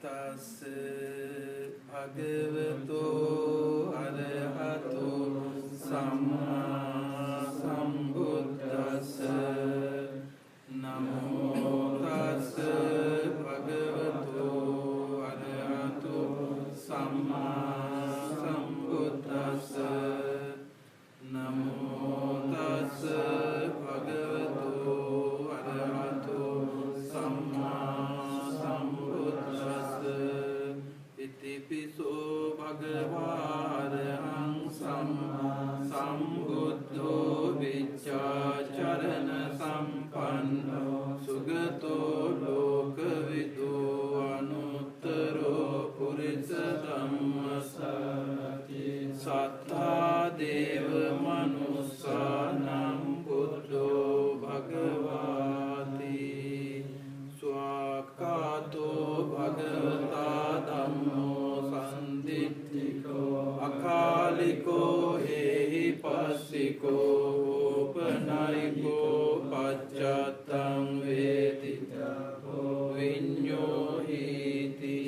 tassa bhagavato arahato samma sambuddhassa namo tassa bhagavato arahato samma sambuddhassa namo tassa bhagavato arahato samma sambuddhassa itipiso bhagavārahang samma sambuddho vichācarana sampanno sugato lokavido anuttaro purisa dhammasarati sattha deva manussanam buddho bhagavati swakato bhagavata dhammo sanditthiko akaliko hehi passiko upanayiko paccattam veditapo viññohiti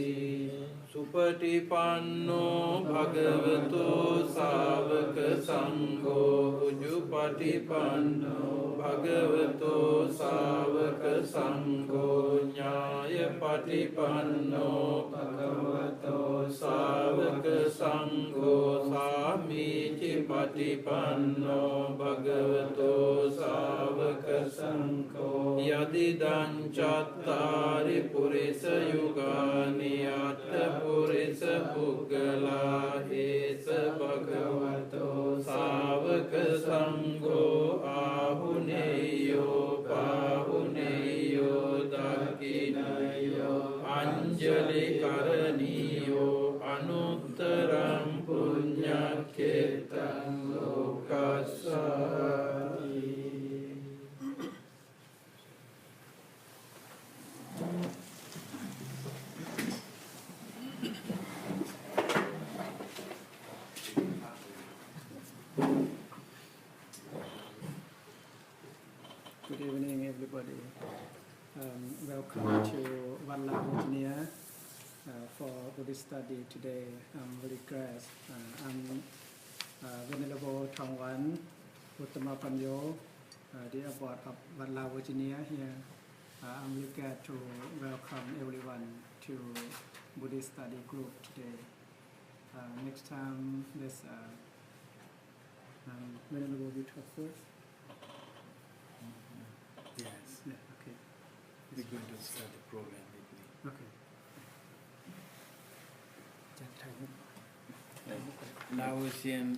supatipanno bhagavato sāvaka saṅgho ujupatipanno bhagavato sāvaka saṅgho ñāyapatipanno bhagavato sāvaka saṅgho sāmīcipatipanno bhagavato sāvaka saṅgho yadidañ cattari purisa yugāni atta purisa puggala esa bhagavato sāvaka saṅgho ahuneyo pahuneyo dakkinayo anjali karaniyo anuttaram puññakketam lokassati. Good evening, everybody. Welcome to Wat Lao, Virginia, for Buddhist study today. I'm very glad. I'm Venerable Thongwan Uttama Panyo, the abbot of Wat Lao, Virginia here. I'm really glad to welcome everyone to Buddhist study group today. Next time, let's Venerable, you talk first. Yes, Yeah, okay. we're going to start the program with me. Okay. Laosian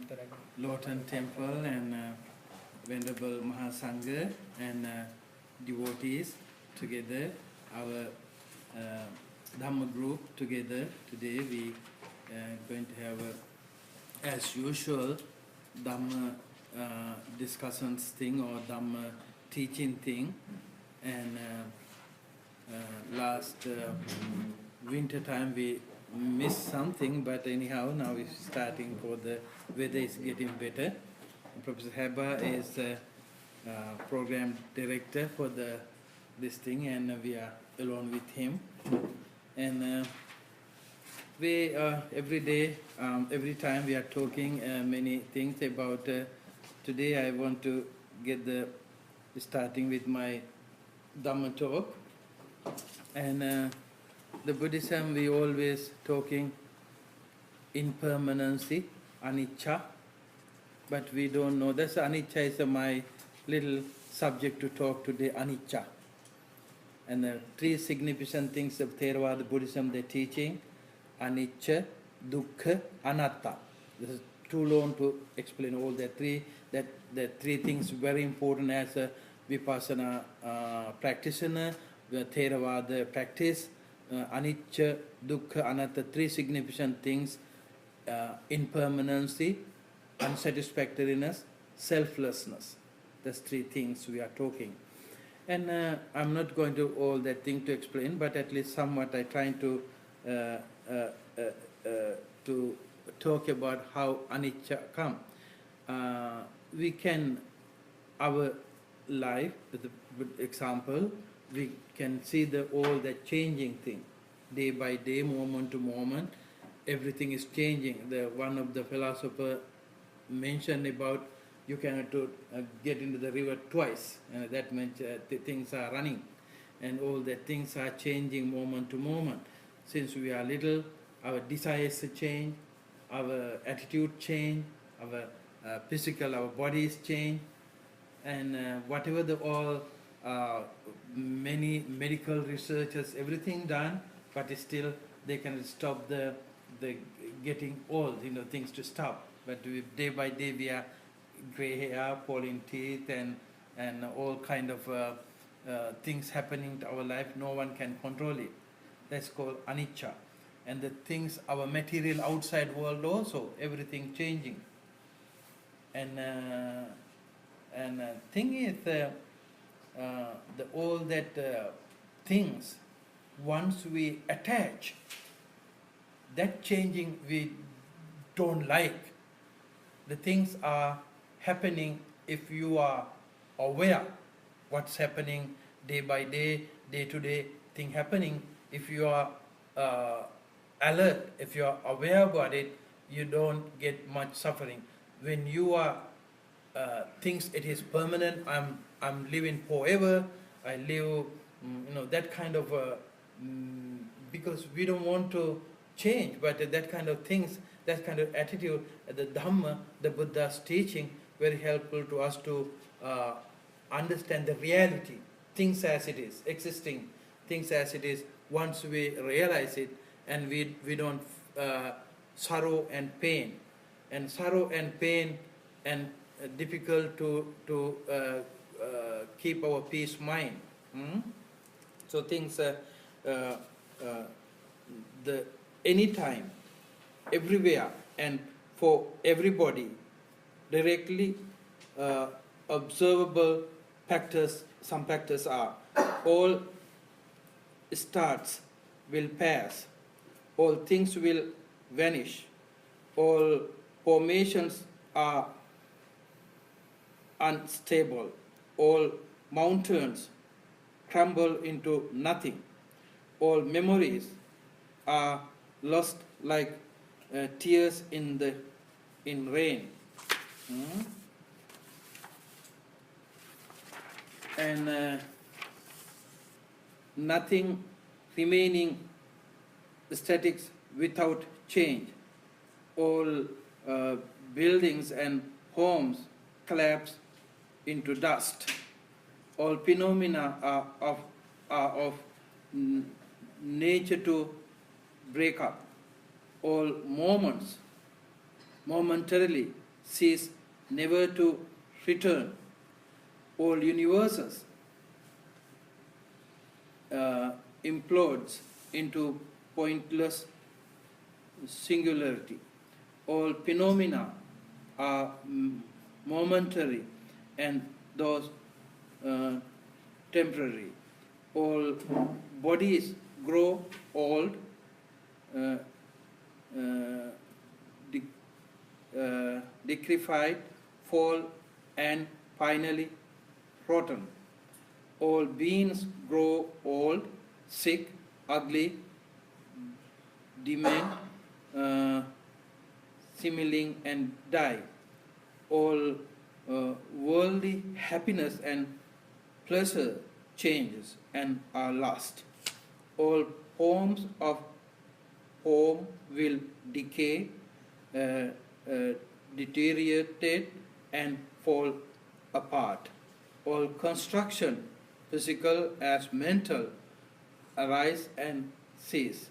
Lorton Temple and Venerable Mahasangha and devotees together, our Dhamma group together. Today we are going to have, as usual, Dhamma discussions thing or Dhamma teaching thing. And last winter time we missed something, but anyhow now we're starting for the weather is getting better. Professor Heba is program director for this thing, and we are along with him. And we every day, every time we are talking many things about. Today I want to get starting with my Dhamma talk. And the Buddhism, we always talking impermanency, anicca, but we don't know. That's anicca is my little subject to talk today, anicca. And the three significant things of Theravada Buddhism they're teaching, anicca, dukkha, anatta. This is too long to explain all the three. The three things very important as a Vipassana practitioner, the Theravada practice, anicca, dukkha, anatta, three significant things, impermanency, unsatisfactoriness, selflessness. That's three things we are talking. And I'm not going to all that thing to explain, but at least somewhat I trying to talk about how anicca come. We can, our life, with the example, we can see all the changing thing. day by day, moment to moment, everything is changing. One of the philosopher mentioned about you cannot get into the river twice, and that means things are running, and all the things are changing moment to moment. Since we are little, our desires change, our attitude change, our our bodies change, and whatever all many medical researchers, everything done, but still they can stop the getting old, things to stop. But day by day we are gray hair, falling teeth, and all kind of things happening to our life. No one can control it. That's called anicca. And the things, our material outside world also, everything changing. And thing is, all that things, once we attach, that changing we don't like. The things are happening if you are aware what's happening day by day, day to day thing happening. If you are alert, if you are aware about it, you don't get much suffering. When you are thinks it is permanent, I'm living forever, I live, that kind of because we don't want to change, but that kind of things, that kind of attitude, the Dhamma, the Buddha's teaching, very helpful to us to understand the reality, things as it is, existing things as it is. Once we realize it, and we don't sorrow and pain, and difficult to keep our peace mind. So things the anytime, everywhere, and for everybody, directly observable factors. Some factors are all starts will pass, all things will vanish, all formations are unstable, all mountains crumble into nothing, all memories are lost like tears in rain. And nothing remaining static without change. All buildings and homes collapse into dust. All phenomena are of nature to break up. All moments momentarily cease, never to return. All universes implodes into pointless singularity. All phenomena are momentary, and those temporary. All bodies grow old, decrepit, fall, and finally rotten. All beings grow old, sick, ugly, demand, similing, and die. All worldly happiness and pleasure changes and are lost. All forms of home will decay, deteriorate, and fall apart. All construction, physical as mental, arise and cease.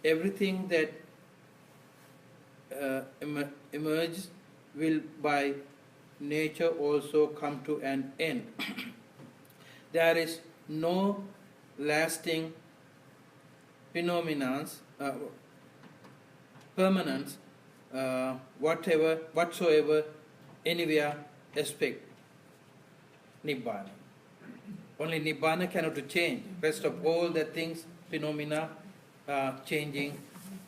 Everything that emerges will by nature also come to an end. There is no lasting phenomenons, permanence, whatsoever, anywhere, aspect. Nibbana. Only Nibbana cannot change. Rest of all the things, phenomena, changing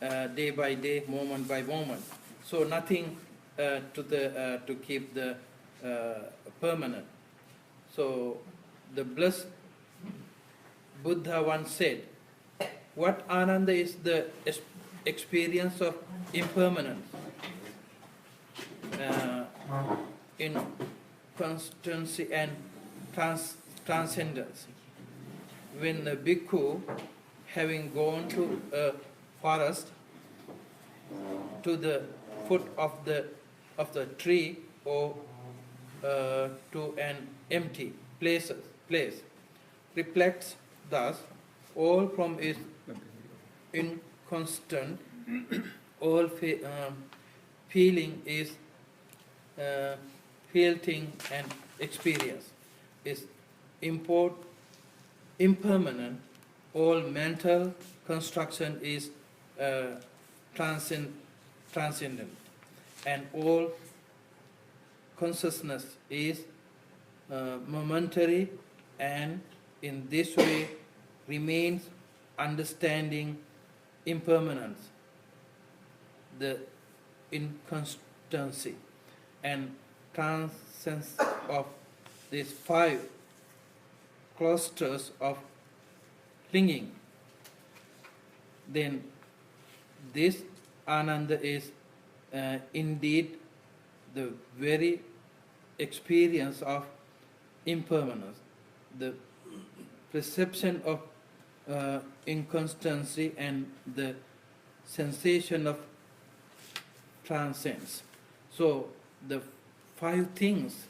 day by day, moment by moment. So nothing to keep the permanent. So the blessed Buddha once said, what Ananda is the experience of impermanence, in constancy and transcendence. When a bhikkhu, having gone to a forest, to the foot of the tree, or to an empty place, reflects thus, all from is inconstant, all feeling is feeling and experience is impermanent, all mental construction is transcendent, and all consciousness is momentary, and in this way remains understanding impermanence, the inconstancy and transcendence of these 5 clusters of clinging. Then this Ananda is indeed the very experience of impermanence, the perception of inconstancy and the sensation of transcendence. So the 5 things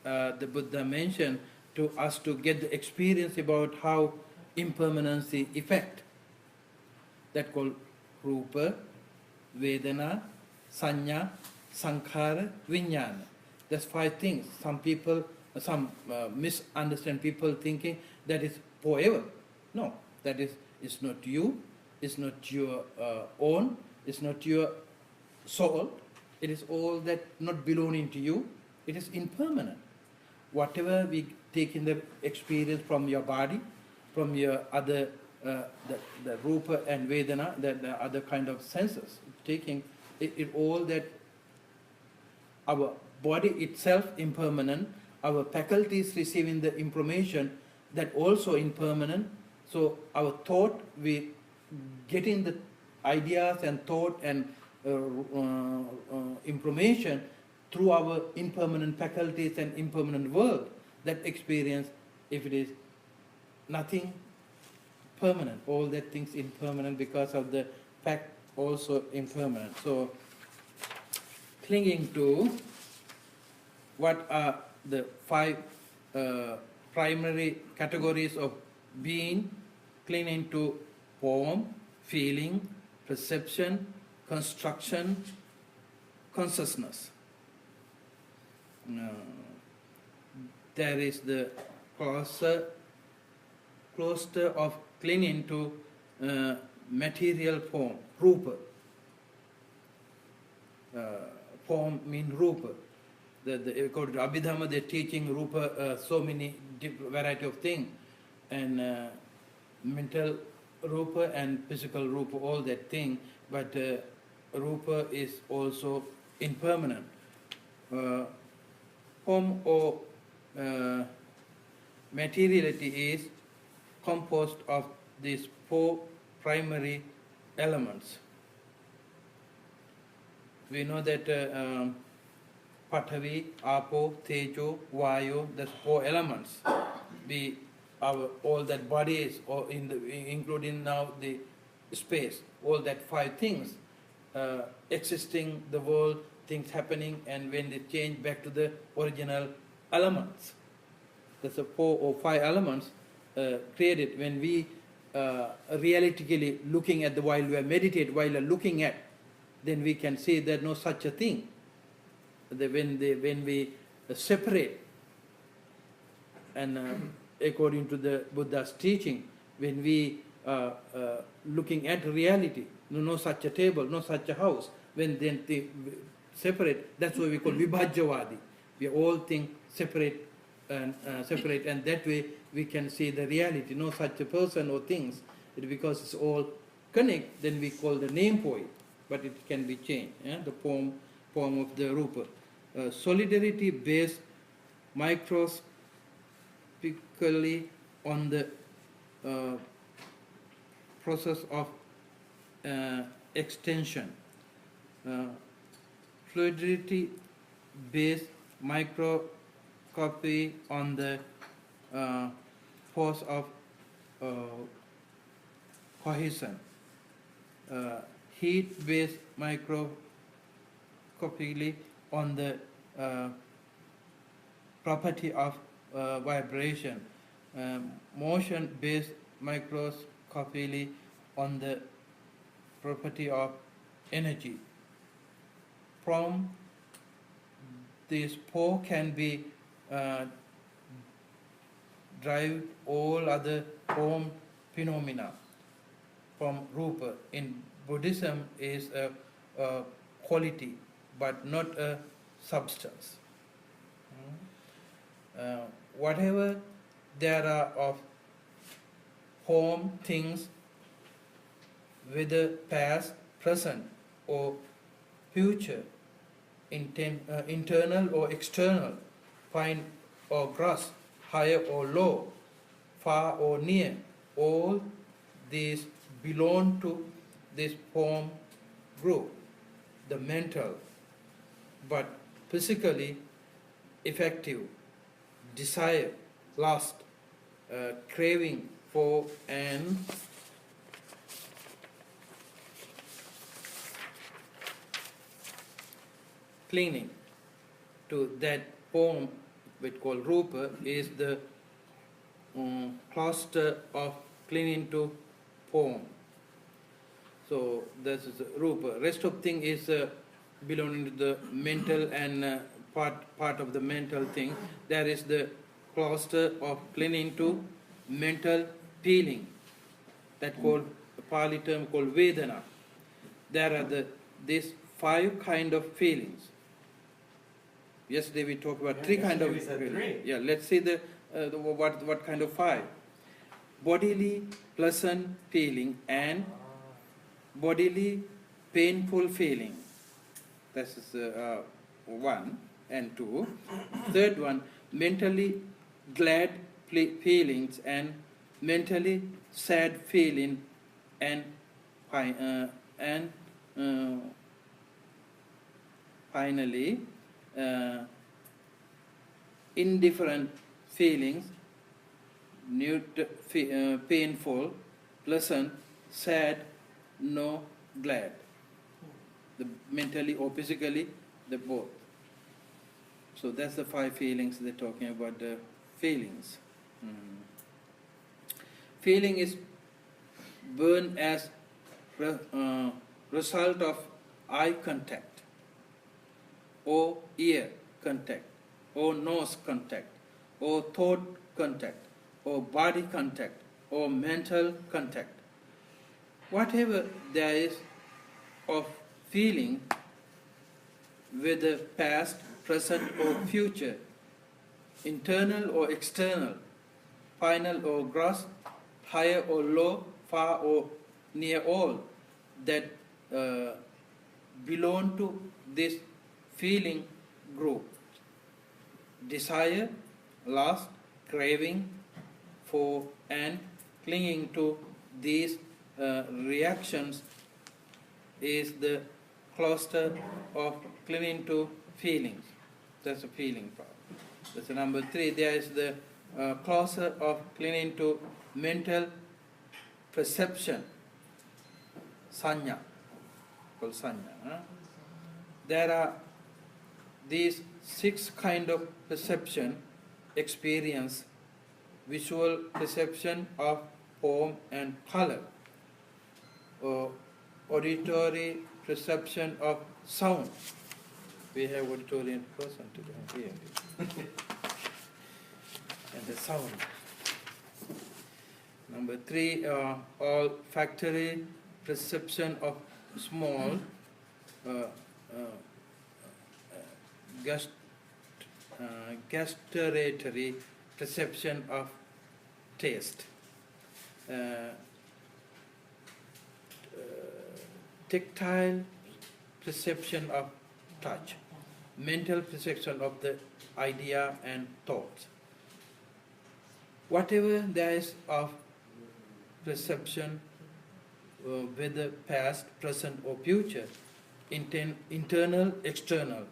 the Buddha mentioned to us to get the experience about how impermanency affect. That called Rupa, Vedana, Sanya, Sankhara, Vijnana. That's 5 things. Some people, misunderstand people thinking that is forever. No, that is, it's not you, it's not your own, it's not your soul. It is all that not belonging to you. It is impermanent. Whatever we take in the experience from your body, from your other, the Rupa and Vedana, the other kind of senses, taking it all that our body itself impermanent, our faculties receiving the information that also impermanent. So our thought, we getting the ideas and thought and information through our impermanent faculties and impermanent world. That experience, if it is nothing permanent, all that things impermanent because of the fact also impermanent. So clinging to what are the 5 primary categories of being, clinging to form, feeling, perception, construction, consciousness. There is the cluster of clinging to material form, Rupa. Form means Rupa. According to Abhidhamma, they're teaching Rupa so many variety of things, and mental Rupa and physical Rupa, all that thing, but Rupa is also impermanent. Form or materiality is composed of these 4 primary elements. We know that Pathavi, Apo, Tejo, Vayu, that's 4 elements. All that body is, or including now the space, all that 5 things existing, the world, things happening, and when they change back to the original elements. That's the 4 or 5 elements created when we realistically looking at while we meditate, while looking at, then we can see there's no such a thing. When we separate, and according to the Buddha's teaching, when we looking at reality, no such a table, no such a house, when then they separate, that's what we call vibhajyavadi. We all think separate, and that way we can see the reality, no such a person or things. Because it's all connect, then we call the name for it, but it can be changed, the form of the Rupa. Solidarity based microscopically on the process of extension. Fluidity-based microscopy on the force of cohesion. Heat-based microscopically on the property of vibration. Motion-based microscopically on the property of energy. From this four can be drive all other form phenomena from rupa. In Buddhism is a quality but not a substance. Whatever there are of form, things, whether past, present or future, internal or external, fine or gross, higher or low, far or near, all these belong to this form group, the mental, but physically effective, desire, lust, craving for and clinging to that form which called rupa is the cluster of clinging to form. So this is rupa. Rest of thing is belonging to the mental and part of the mental thing. There is the cluster of clinging to mental feeling. That called Pali term called Vedana. There are these 5 kind of feelings. Yesterday we talked about 3 kind of feelings. Yeah, let's see what kind of 5. Bodily pleasant feeling and bodily painful feeling. This is 1 and 2. Third one, mentally glad feelings and mentally sad feeling and finally indifferent feelings, painful, pleasant, sad, no, glad. The mentally or physically, the both. So that's the 5 feelings they're talking about, the feelings. Feeling is born as result of eye contact, or ear contact, or nose contact, or thought contact, or body contact, or mental contact. Whatever there is of feeling, whether past, present or future, internal or external, final or gross, higher or low, far or near, all that belong to this feeling group. Desire, lust, craving for and clinging to these reactions is the cluster of clinging to feelings. That's a feeling part. That's the number 3. There is the cluster of clinging to mental perception, sanya, called sanya. There are these 6 kind of perception, experience, visual perception of form and color, auditory perception of sound. We have auditory person today here. And the sound. Number 3, olfactory perception of small, gustatory perception of taste, tactile perception of touch, mental perception of the idea and thoughts. Whatever there is of perception whether past, present or future, internal, external,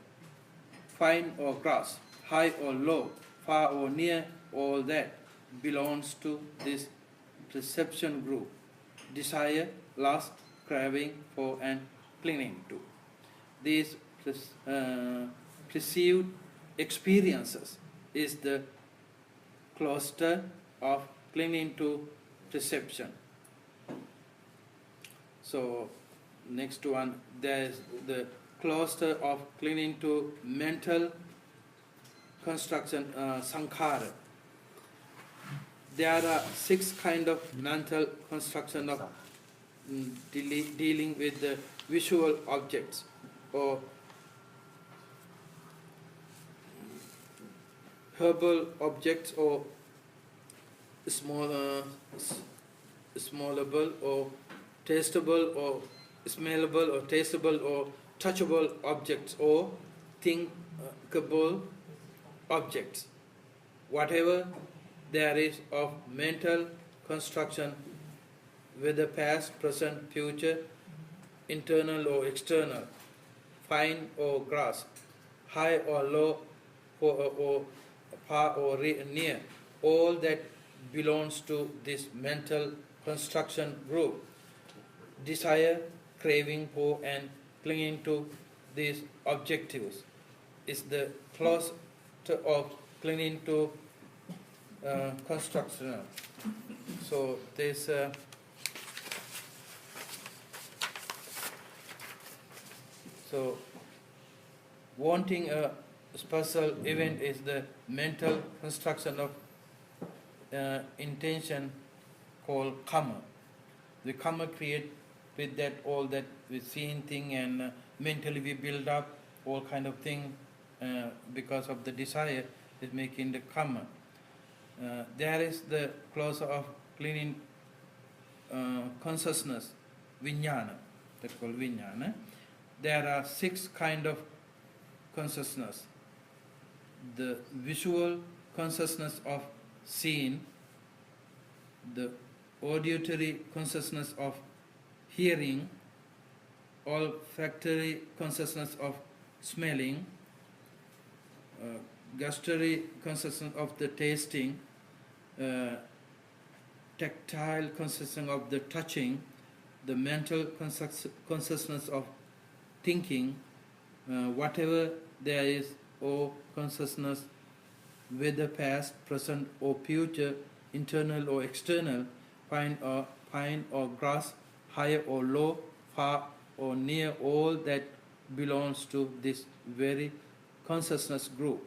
fine or gross, high or low, far or near, all that belongs to this perception group. Desire, lust, craving for and clinging to. These perceived experiences is the cluster of clinging to perception. So next one, there is the cluster of clinging to mental construction, sankhara. There are 6 kind of mental construction of dealing with the visual objects or herbal objects or smallable or tastable or smellable or tastable or touchable objects or thinkable objects. Whatever there is of mental construction, whether past, present, future, internal or external, fine or gross, high or low, or far or near, all that belongs to this mental construction group. Desire, craving for and clinging to these objectives is the cluster of clinging to construction. So this so wanting a special event is the mental construction of intention called karma. The karma create with that all that we seeing thing and mentally we build up all kind of thing because of the desire is making the karma. There is the clause of cleaning consciousness, vijnana, that's called vijnana. There are 6 kind of consciousness. The visual consciousness of seeing, the auditory consciousness of hearing, olfactory consciousness of smelling, gustatory consciousness of the tasting, tactile consciousness of the touching, the mental consciousness of thinking, whatever there is, or consciousness, whether past, present or future, internal or external, fine or gross, high or low, far or near, all that belongs to this very consciousness group.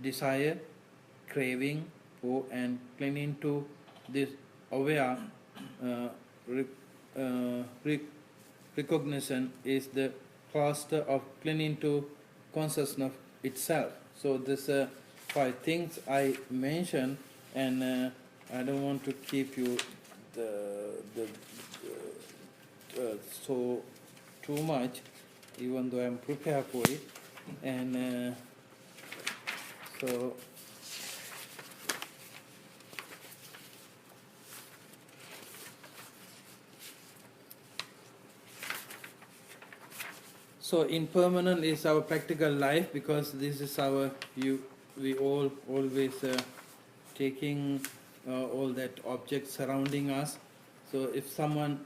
Desire, craving for and clinging to this aware recognition is the cluster of clinging to consciousness itself. So this 5 things I mentioned, and I don't want to keep you so too much, even though I'm prepared for it, and so impermanent is our practical life, because this is our we all always taking all that objects surrounding us. So if someone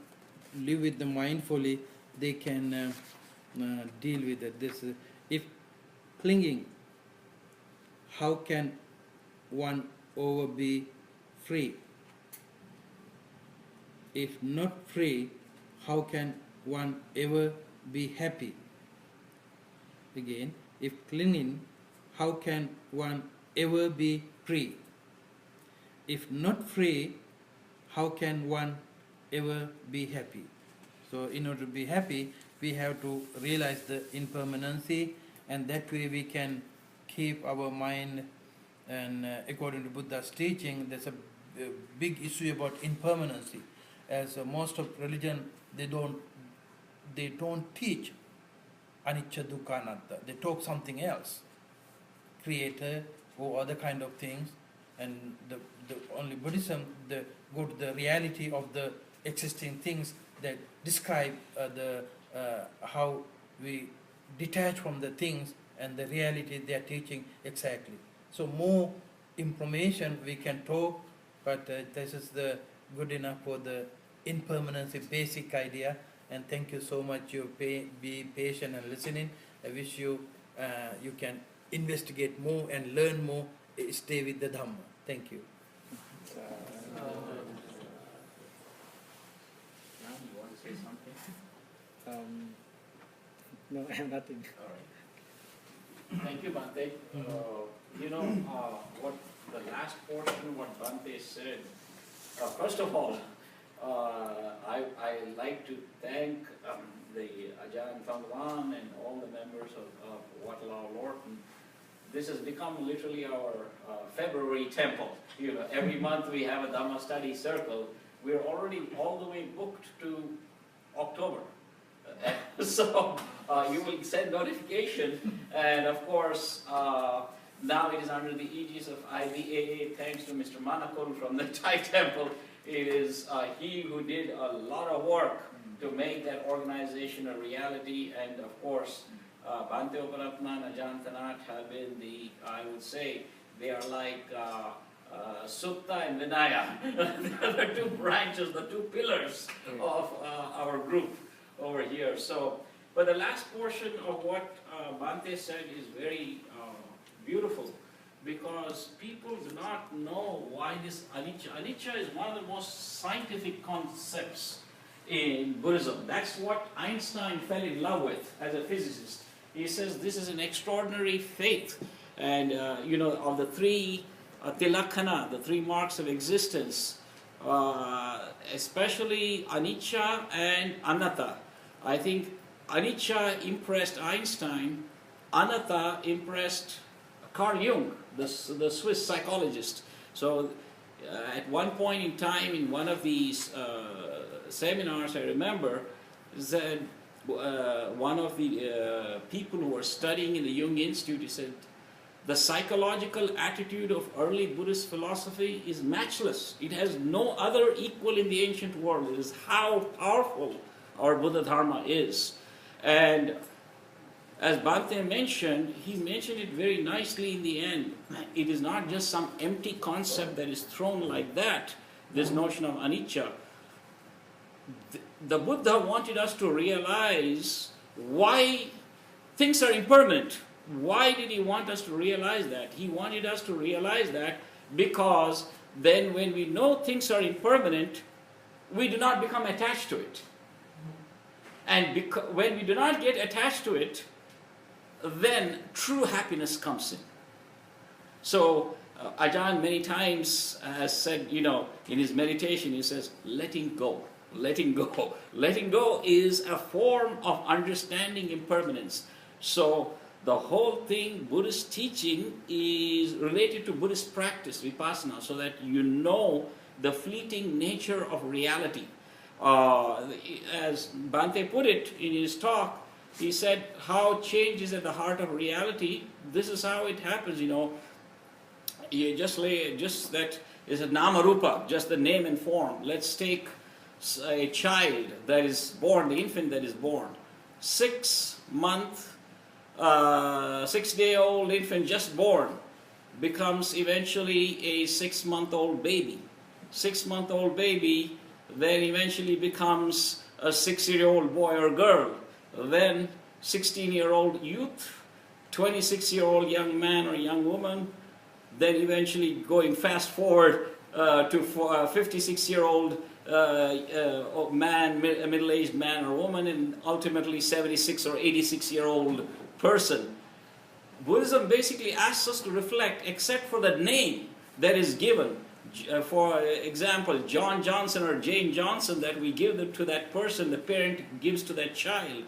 live with them mindfully, they can deal with it. This if clinging, how can one ever be free? If not free, how can one ever be happy? Again, if clinging, how can one ever be free? If not free, how can one ever be happy? So in order to be happy, we have to realize the impermanency, and that way we can keep our mind. And according to Buddha's teaching, there's a big issue about impermanency. As most of religion, they don't teach anicca dukkha anatta. They talk something else, creator or other kind of things. And the only Buddhism, they go to the reality of the existing things that describe how we detach from the things and the reality they are teaching exactly. So more information we can talk, but this is the good enough for the impermanence, a basic idea. And thank you so much. You be patient and listening. I wish you you can investigate more and learn more. Stay with the Dhamma. Thank you. Now you want to say something? No, I have nothing. All right. Thank you, Bhante. What the last portion, what Bhante said. First of all, I like to thank the Ajahn Thongwan and all the members of Wat Lao Lorton. This has become literally our February temple. Every month we have a Dhamma study circle. We're already all the way booked to October. So you will send notification, and of course now it is under the aegis of IBAA, thanks to Mr. Manakul from the Thai temple. It is he who did a lot of work to make that organization a reality, and of course Bhante Uparatna and Ajahn Thanat have been I would say, they are like Sutta and Vinaya, the two branches, the two pillars of our group over here. So, but the last portion of what Bhante said is very beautiful, because people do not know why this anicca. Anicca is one of the most scientific concepts in Buddhism. That's what Einstein fell in love with as a physicist. He says this is an extraordinary faith, and of the three tilakkhana, the three marks of existence, especially anicca and anatta. I think anicca impressed Einstein, anatta impressed Carl Jung, the Swiss psychologist. So at one point in time in one of these seminars, I remember, that one of the people who were studying in the Jung Institute, he said, the psychological attitude of early Buddhist philosophy is matchless. It has no other equal in the ancient world. It is how powerful our Buddha Dharma is. And as Bhante mentioned, he mentioned it very nicely in the end. It is not just some empty concept that is thrown like that, this notion of anicca. The Buddha wanted us to realize why things are impermanent. Why did he want us to realize that? He wanted us to realize that because then when we know things are impermanent, we do not become attached to it. And when we do not get attached to it, then true happiness comes in. So Ajahn many times has said, in his meditation, he says, letting go. Letting go. Letting go is a form of understanding impermanence. So the whole thing, Buddhist teaching, is related to Buddhist practice, vipassana, so that you know the fleeting nature of reality. As Bhante put it in his talk, he said, how change is at the heart of reality. This is how it happens, You just that is a nama rupa, just the name and form. Let's take a child that is born, the infant that is born. 6-day-old infant just born becomes eventually a 6-month-old baby. 6-month-old baby then eventually becomes a 6-year-old boy or girl. Then 16-year-old youth, 26-year-old young man or young woman, then eventually going fast forward to 56-year-old man, a middle-aged man or woman, and ultimately 76 or 86-year-old person. Buddhism basically asks us to reflect, except for the name that is given. For example, John Johnson or Jane Johnson that we give to that person, the parent gives to that child.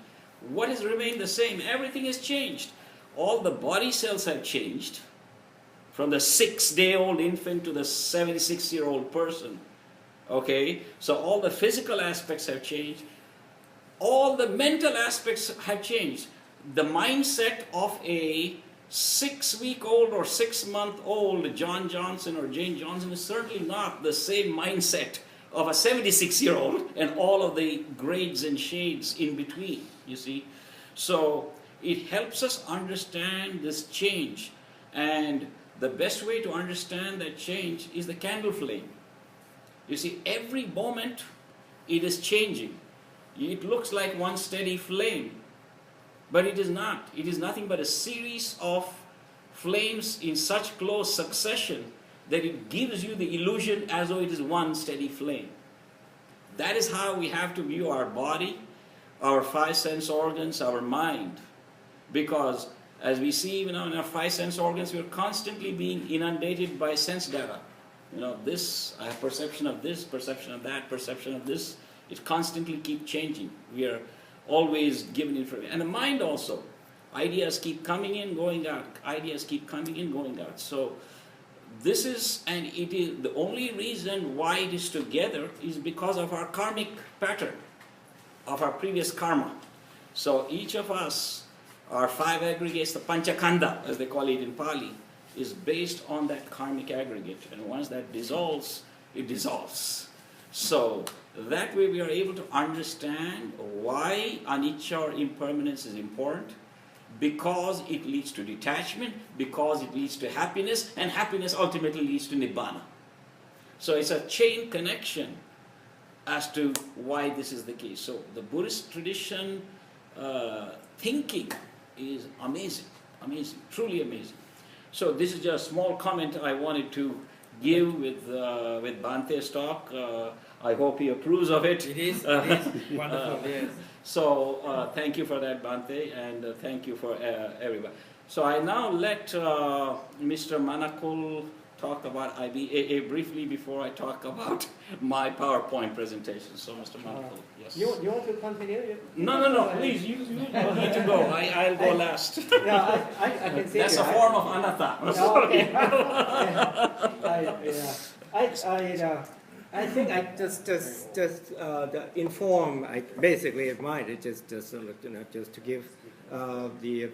What has remained the same? Everything has changed. All the body cells have changed, from the 6-day-old infant to the 76-year-old person. Okay, so all the physical aspects have changed. All the mental aspects have changed. The mindset of a 6-week-old or 6-month-old John Johnson or Jane Johnson is certainly not the same mindset of a 76-year-old and all of the grades and shades in between, you see. So it helps us understand this change, and the best way to understand that change is the candle flame. You see, every moment it is changing. It looks like one steady flame, but it is not. It is nothing but a series of flames in such close succession that it gives you the illusion as though it is one steady flame. That is how we have to view our body, our five sense organs, our mind. Because as we see, in our five sense organs, we're constantly being inundated by sense data. This, I have perception of this, perception of that, perception of this. It constantly keeps changing. We are always given information. And the mind also. Ideas keep coming in, going out. Ideas keep coming in, going out. So this is, and it is, the only reason why it is together is because of our karmic pattern, of our previous karma. So each of us, our five aggregates, the Panchakanda, as they call it in Pali, is based on that karmic aggregate. And once that dissolves, it dissolves. So that way we are able to understand why anicca or impermanence is important, because it leads to detachment, because it leads to happiness, and happiness ultimately leads to nibbana. So it's a chain connection as to why this is the case. So the Buddhist tradition thinking is amazing, amazing, truly amazing. So this is just a small comment I wanted to give with Bhante's talk. I hope he approves of it. It is wonderful, yes. So thank you for that, Bhante, and thank you for everybody. So I now let Mr. Manakul talk about IBAA briefly before I talk about my PowerPoint presentation. So Mr. Manakul, yes. You want to continue? No, please, you need to go. I'll go last. Yeah, I can see That's you. a form of anatta. Oh, okay. I think I just inform. Basically, it might just to give the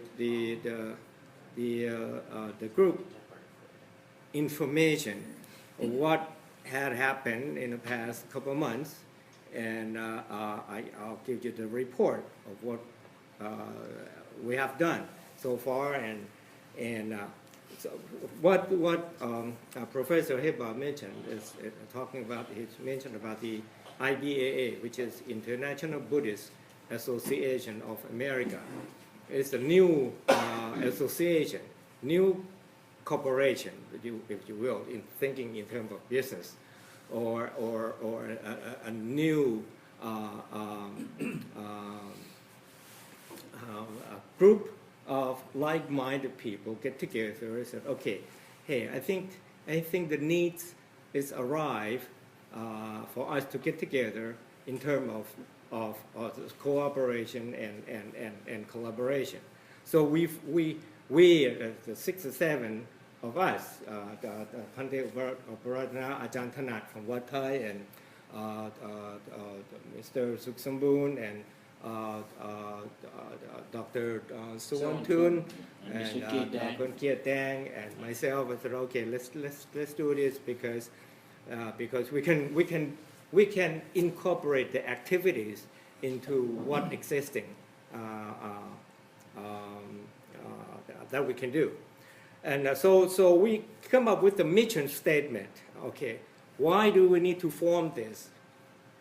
group information of what had happened in the past couple of months, and I'll give you the report of what we have done so far, and so what Professor Heba mentioned is talking about. He mentioned about the IBAA, which is International Buddhist Association of America. It's a new association, new corporation, if you will, in thinking in terms of business, or a new group of like-minded people get together and said, okay, hey, I think the needs is arrived for us to get together in terms of cooperation and collaboration. So we the 6 or 7 of us, Bhante Varadana, Ajahn Thanat from Wat Lao, and Mr. Suksambun, and Dr. Suwantun, and Dr. Kiet Dang, and myself. I said, okay, let's do this because we can incorporate the activities into what existing that we can do. And so we come up with the mission statement. Okay, why do we need to form this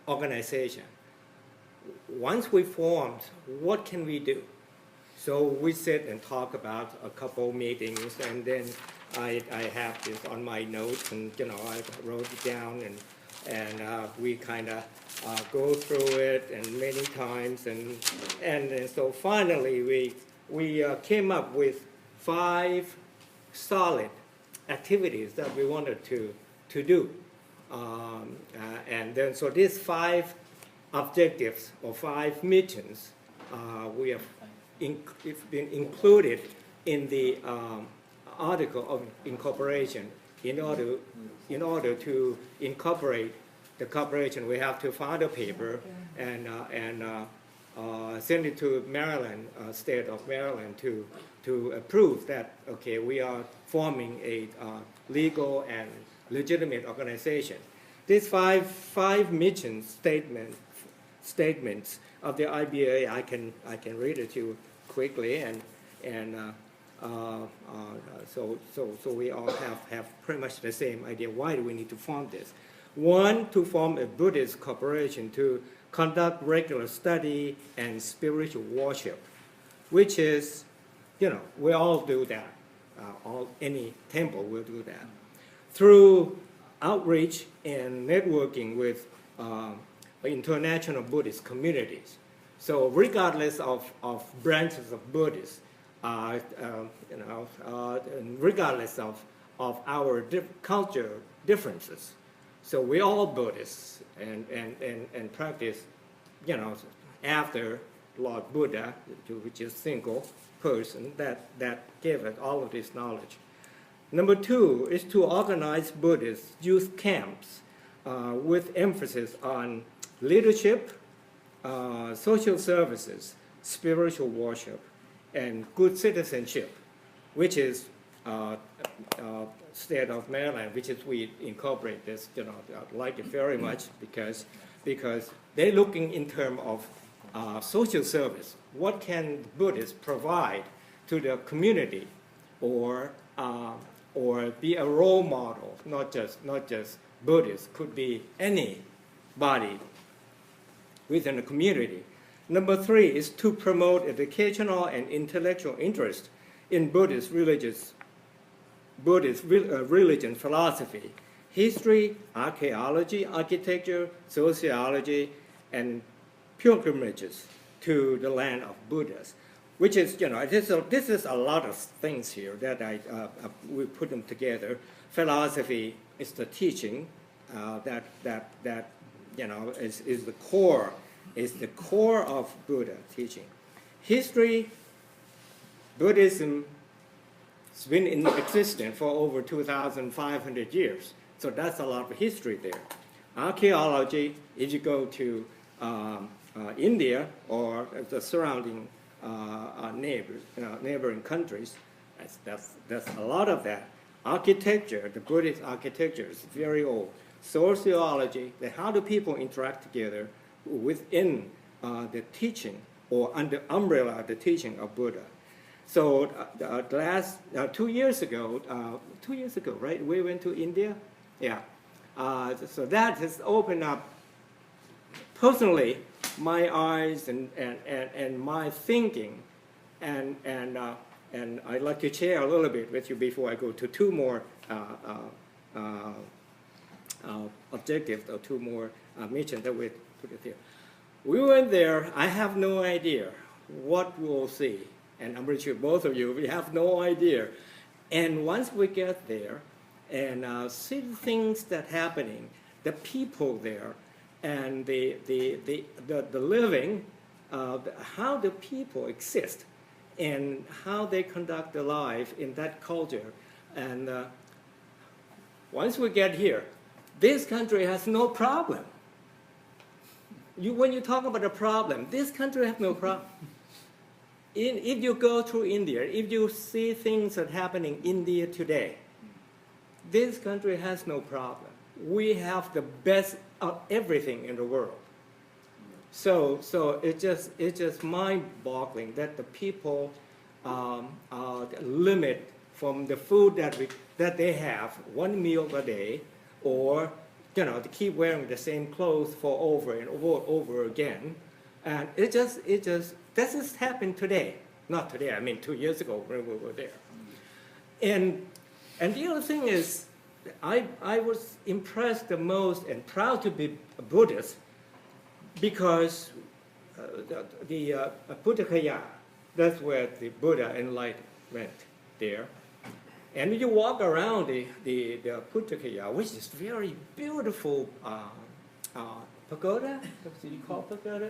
organization? Once we formed, what can we do? So we sit and talk about a couple meetings, and then I have this on my notes, and I wrote it down, and we kind of go through it and many times, and so finally we came up with 5 solid activities that we wanted to do, and then so these 5 objectives or 5 missions we have been included in the article of incorporation. In order to incorporate the corporation, we have to file a paper and send it to Maryland, state of Maryland, to approve that, okay, we are forming a legal and legitimate organization. These five mission statements of the IBAA, I can read it to you quickly, so we all have pretty much the same idea. Why do we need to form this? One, to form a Buddhist corporation to conduct regular study and spiritual worship, which is, we all do that. Any temple will do that. Through outreach and networking with international Buddhist communities. So regardless of branches of Buddhists, regardless of our culture differences. So we all Buddhists and practice, after Lord Buddha, which is single person that gave us all of this knowledge. Number two is to organize Buddhist youth camps with emphasis on leadership, social services, spiritual worship, and good citizenship, which is state of Maryland, which is we incorporate this. I like it very much because they're looking in terms of social service. What can Buddhists provide to the community, or be a role model? Not just Buddhists, could be anybody within the community. Number three is to promote educational and intellectual interest in Buddhist religion philosophy, history, archaeology, architecture, sociology, and pilgrimages to the land of Buddhas, which is, this is a lot of things here that we put them together. Philosophy is the teaching that is the core. Is the core of Buddha teaching. History, Buddhism has been in existence for over 2,500 years. So that's a lot of history there. Archaeology, if you go to India or the surrounding neighboring countries, that's a lot of that. Architecture, the Buddhist architecture is very old. Sociology, how do people interact together within the teaching or under umbrella of the teaching of Buddha. So the last 2 years ago, right? We went to India. Yeah. So that has opened up personally my eyes and my thinking, and I'd like to share a little bit with you before I go to two more objectives or two more missions that we put it here. We went there. I have no idea what we'll see, and I'm pretty sure both of you, we have no idea. And once we get there and see the things that happening, the people there, and the living, how the people exist, and how they conduct their life in that culture. And once we get here, this country has no problem. When you talk about a problem, this country has no problem. If you go through India, if you see things that happen in India today, this country has no problem. We have the best of everything in the world. So it's just mind-boggling that the people limit from the food that they have, one meal a day, or to keep wearing the same clothes for over and over again. And it just this has happened today. Not today, I mean 2 years ago when we were there. And the other thing is, I was impressed the most and proud to be a Buddhist because the Buddhagaya, that's where the Buddha enlightenment went there. And you walk around the Buddhagaya, which is very beautiful pagoda, what do you call pagoda?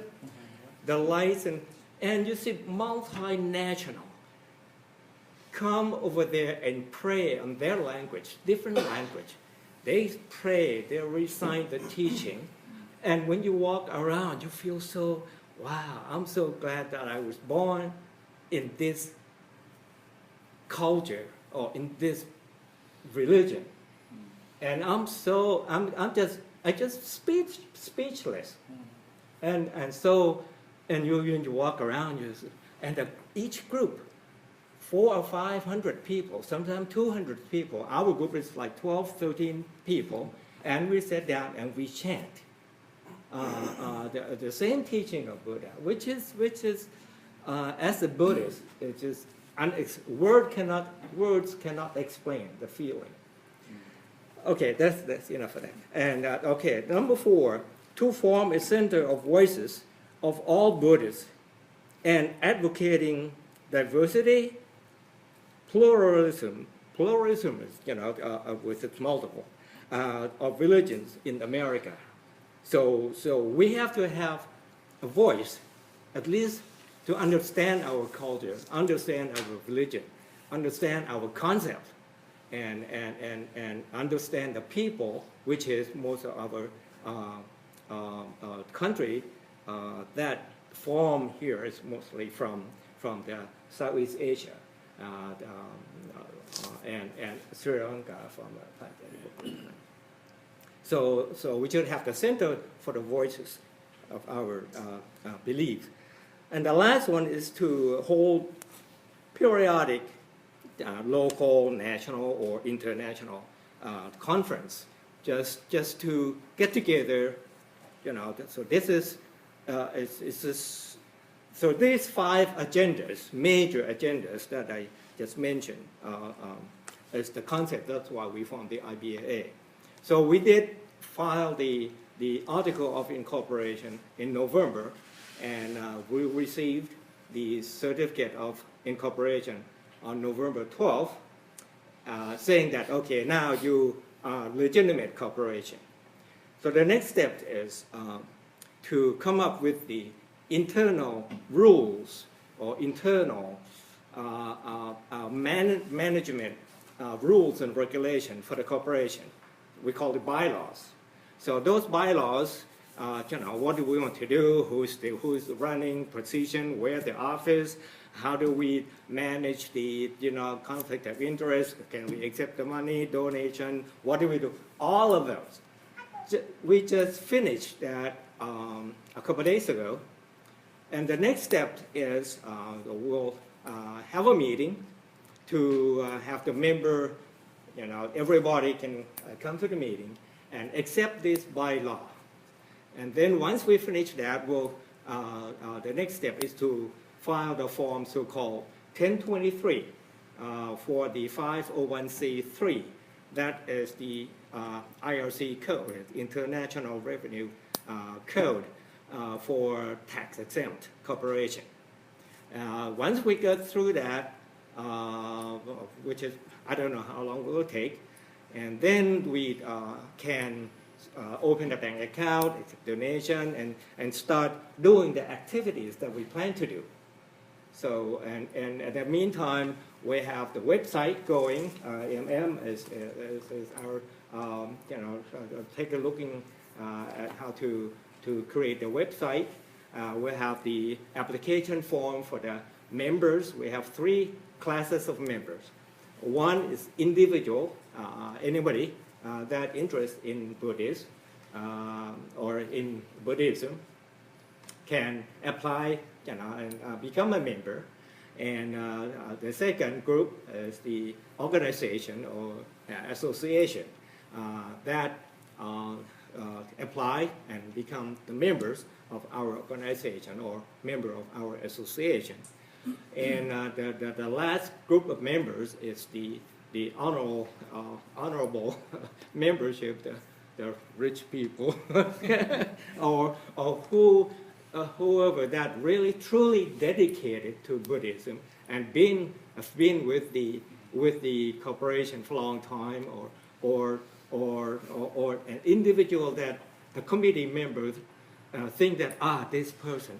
The lights, and you see multinational come over there and pray on their language, different language. They pray, they recite the teaching, and when you walk around, you feel so, wow, I'm so glad that I was born in this culture or in this religion. And I'm just I just speechless. And so, and you walk around, and each group, 400 or 500 people, sometimes 200 people. Our group is like 12, 13 people, and we sit down and we chant the same teaching of Buddha, which is as a Buddhist, it's just words cannot explain the feeling. Okay, that's enough of that. And okay, number 4, to form a center of voices of all Buddhists and advocating diversity, pluralism is, with its multiple, of religions in America. So we have to have a voice, at least to understand our culture, understand our religion, understand our concept, and understand the people, which is most of our country that form here is mostly from the Southeast Asia and Sri Lanka So we should have the center for the voices of our beliefs. And the last one is to hold periodic local, national, or international conference, just to get together, So this is, so these 5 agendas, major agendas that I just mentioned, is the concept. That's why we formed the IBAA. So we did file the article of incorporation in November, and we received the certificate of incorporation on November 12th, saying that, okay, now you are legitimate corporation. So the next step is to come up with the internal rules or internal management rules and regulation for the corporation. We call it bylaws. So those bylaws, what do we want to do? Who's running position? Where's the office? How do we manage the conflict of interest? Can we accept the money, donation? What do we do? All of those. We just finished that a couple of days ago, and the next step is we'll have a meeting to have the member, everybody can come to the meeting and accept this bylaw. And then once we finish that, we'll, the next step is to file the form so-called 1023 for the 501c3. That is the IRC code, International Revenue Code for tax-exempt corporation. Once we get through that, which is, I don't know how long it will take, and then we can open a bank account, accept donation, and start doing the activities that we plan to do. So, and at the meantime, we have the website going. is our, take a looking at how to create the website. We have the application form for the members. We have 3 classes of members. One is individual, anybody that interested in Buddhism or in Buddhism can apply, and become a member. And the second group is the organization or association that apply and become the members of our organization or member of our association. And the last group of members is the honorable membership, the rich people, or whoever that really truly dedicated to Buddhism and have been with the corporation for a long time, or an individual that the committee members think that this person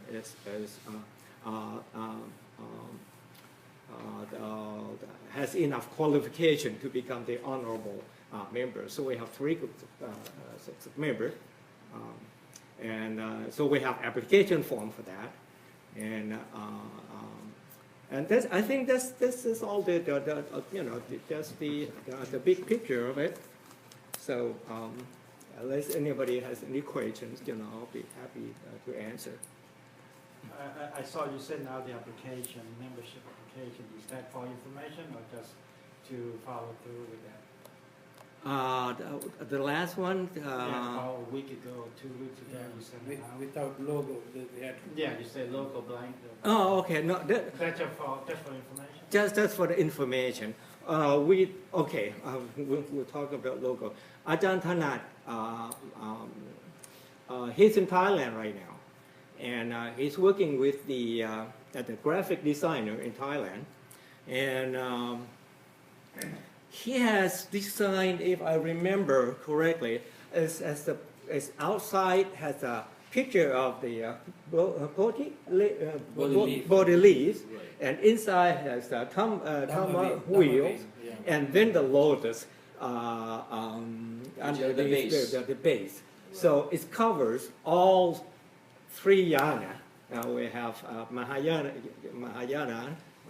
has enough qualification to become the honorable member. So we have 3 groups of members. So we have application form for that, and that's, I think this is all just the big picture of it. So unless anybody has any questions, I'll be happy to answer. I saw you send out the application, membership application. Is that for information or just to follow through with that? The last one, Yeah, about a week ago, 2 weeks ago, you sent it out. Without logo, we had to. Yeah, you say local blank. oh, okay, no, That's just for information? just for the information. We'll talk about logo. Ajahn Thanat, he's in Thailand right now, and he's working with the graphic designer in Thailand, and he has designed, if I remember correctly, as outside has a picture of the body leaves, Right. and inside has the wheels, and then the lotus under the base. The base. So it covers all three yana. Now we have Mahayana,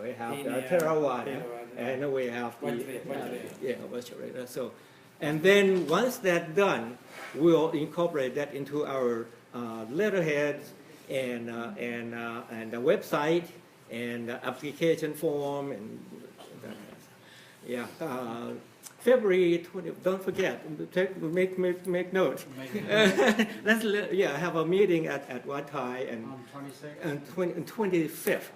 we have the Theravada, and we have the Vajrayana. So, and then once that's done, we'll incorporate that into our letterheads and the website and the application form and February 20th. Don't forget, make note. Let's have a meeting at Wat Thai and On 26th? and 25th.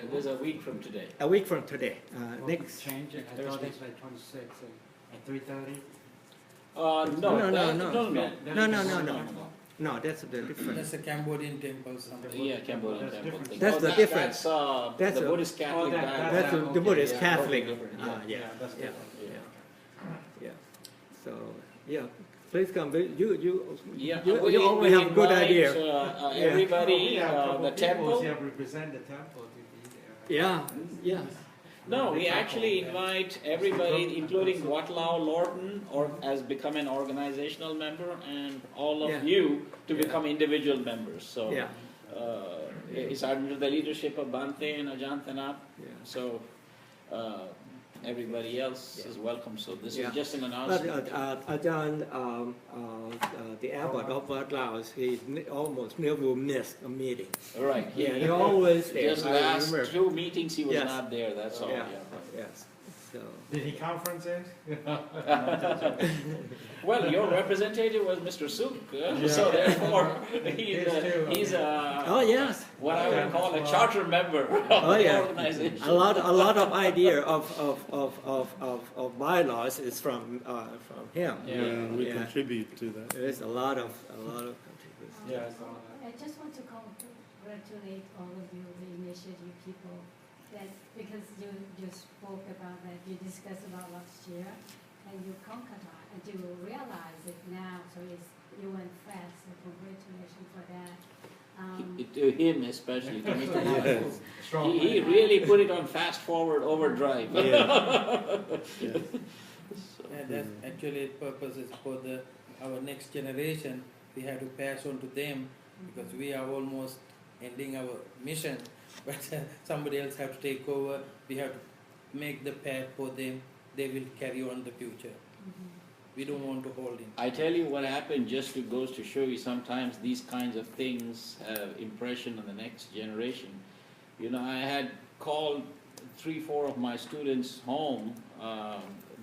It was a week from today. A week from today. What Next. could change it? I thought it's like 26 at 3:30. No. No, that's the difference. That's a Cambodian temple. Something. Yeah, Cambodian That's temple. different. That's the difference. That's That's the a- Buddhist Catholic. Oh, that- That's dialect. the Buddhist Yeah, Catholic. totally different, yeah. That's Yeah. different. So please come. You We always have good invite, idea. Everybody, the People temple. here represent the temple to be there. Yeah. No, we actually invite everybody, including Wat Lao, Lorton, or as become an organizational member, and all of Yeah. you to Yeah. become individual members. So Yeah. it's under the leadership of Bante and Ajahn Thanat. Yeah. So everybody else is welcome. So this Yeah. is just an But announcement. Ajahn, the abbot of Wat Lao, he almost never missed a meeting. Right. Yeah, he always there. Just I last remember. 2 meetings he was Yes. not there. That's all. Yeah. Yeah. Yes. So. Did he conference it? Well, your representative was Mr. Suk, so therefore he's Oh yes. what I would call a charter member of Oh the yeah. organization. A lot of idea of bylaws is from him. Yeah. We Yeah. contribute to that. There's a lot of contributions. Yeah, I saw that. I just want to congratulate all of you, the initiative people, that because you spoke about that, you discussed about last year, and you conquered it, and you realize it now, so you went fast, so congratulations for that. To him especially, to Mr. Yes. Strong. He really put it on fast forward overdrive. And that actually purpose is for our next generation. We have to pass on to them because we are almost ending our mission. But somebody else have to take over. We have to make the path for them. They will carry on the future. We don't want to hold in. I tell you what happened, just it goes to show you sometimes these kinds of things have impression on the next generation. You know, I had called 3-4 of my students home,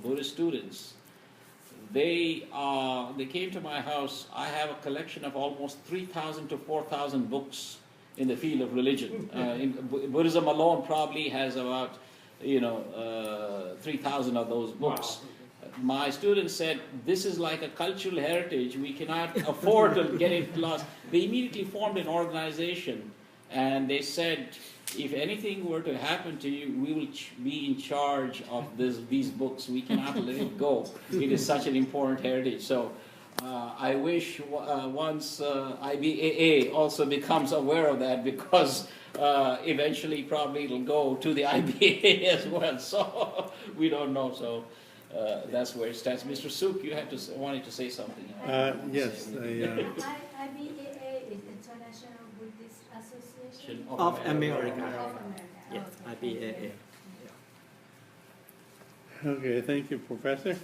Buddhist students. They came to my house. I have a collection of almost 3,000 to 4,000 books in the field of religion. Buddhism alone probably has about 3,000 of those books. Wow. My students said, this is like a cultural heritage, we cannot afford to get it lost. They immediately formed an organization and they said, if anything were to happen to you, we will be in charge of these books. We cannot let it go. It is such an important heritage. So I wish once IBAA also becomes aware of that, because eventually probably it'll go to the IBAA as well. So we don't know. So that's where it stands. Mr. Suk, you wanted to say something. Yes. IBAA is International Buddhist Association Of America. of America. Yes, Okay. IBAA. Okay, thank you, Professor.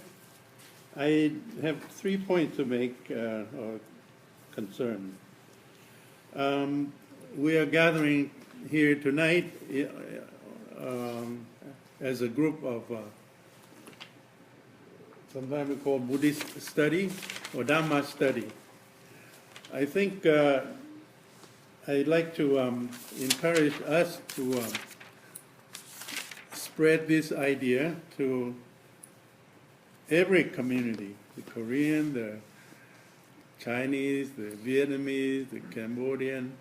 I have 3 points to make or concern. We are gathering here tonight as a group of sometimes we call Buddhist study or Dhamma study. I think I'd like to encourage us to spread this idea to every community, the Korean, the Chinese, the Vietnamese, the Cambodian,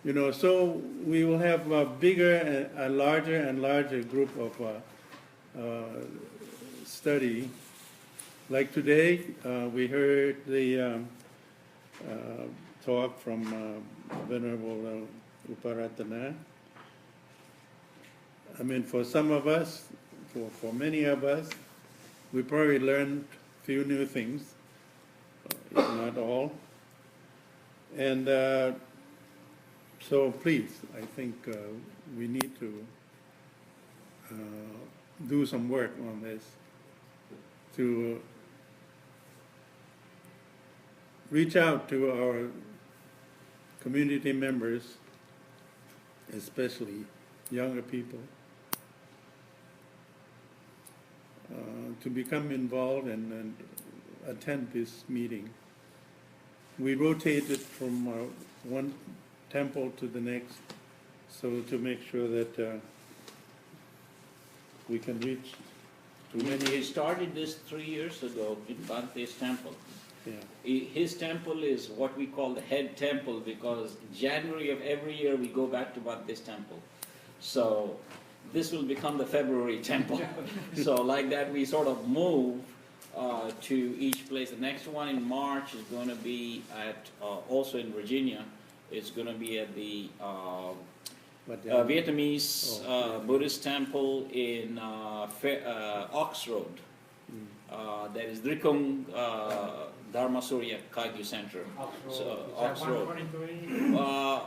you know, so we will have a bigger, a larger and larger group of study. Like today, we heard the talk from Venerable Uparatana. I mean, for some of us, for many of us, we probably learned a few new things, if not all. And so please, I think we need to do some work on this to reach out to our community members, especially younger people, to become involved and attend this meeting. We rotated from one temple to the next, so to make sure that we can reach to many. He started this 3 years ago in Bante's temple. Yeah. His temple is what we call the head temple because January of every year we go back to Bante's temple. So this will become the February temple. So like that we sort of move to each place. The next one in March is going to be at, also in Virginia, it's going to be at the Vietnamese Buddhist temple in Ox Road. That is Drikung Dharma Surya Kagyu Center. Ox Road.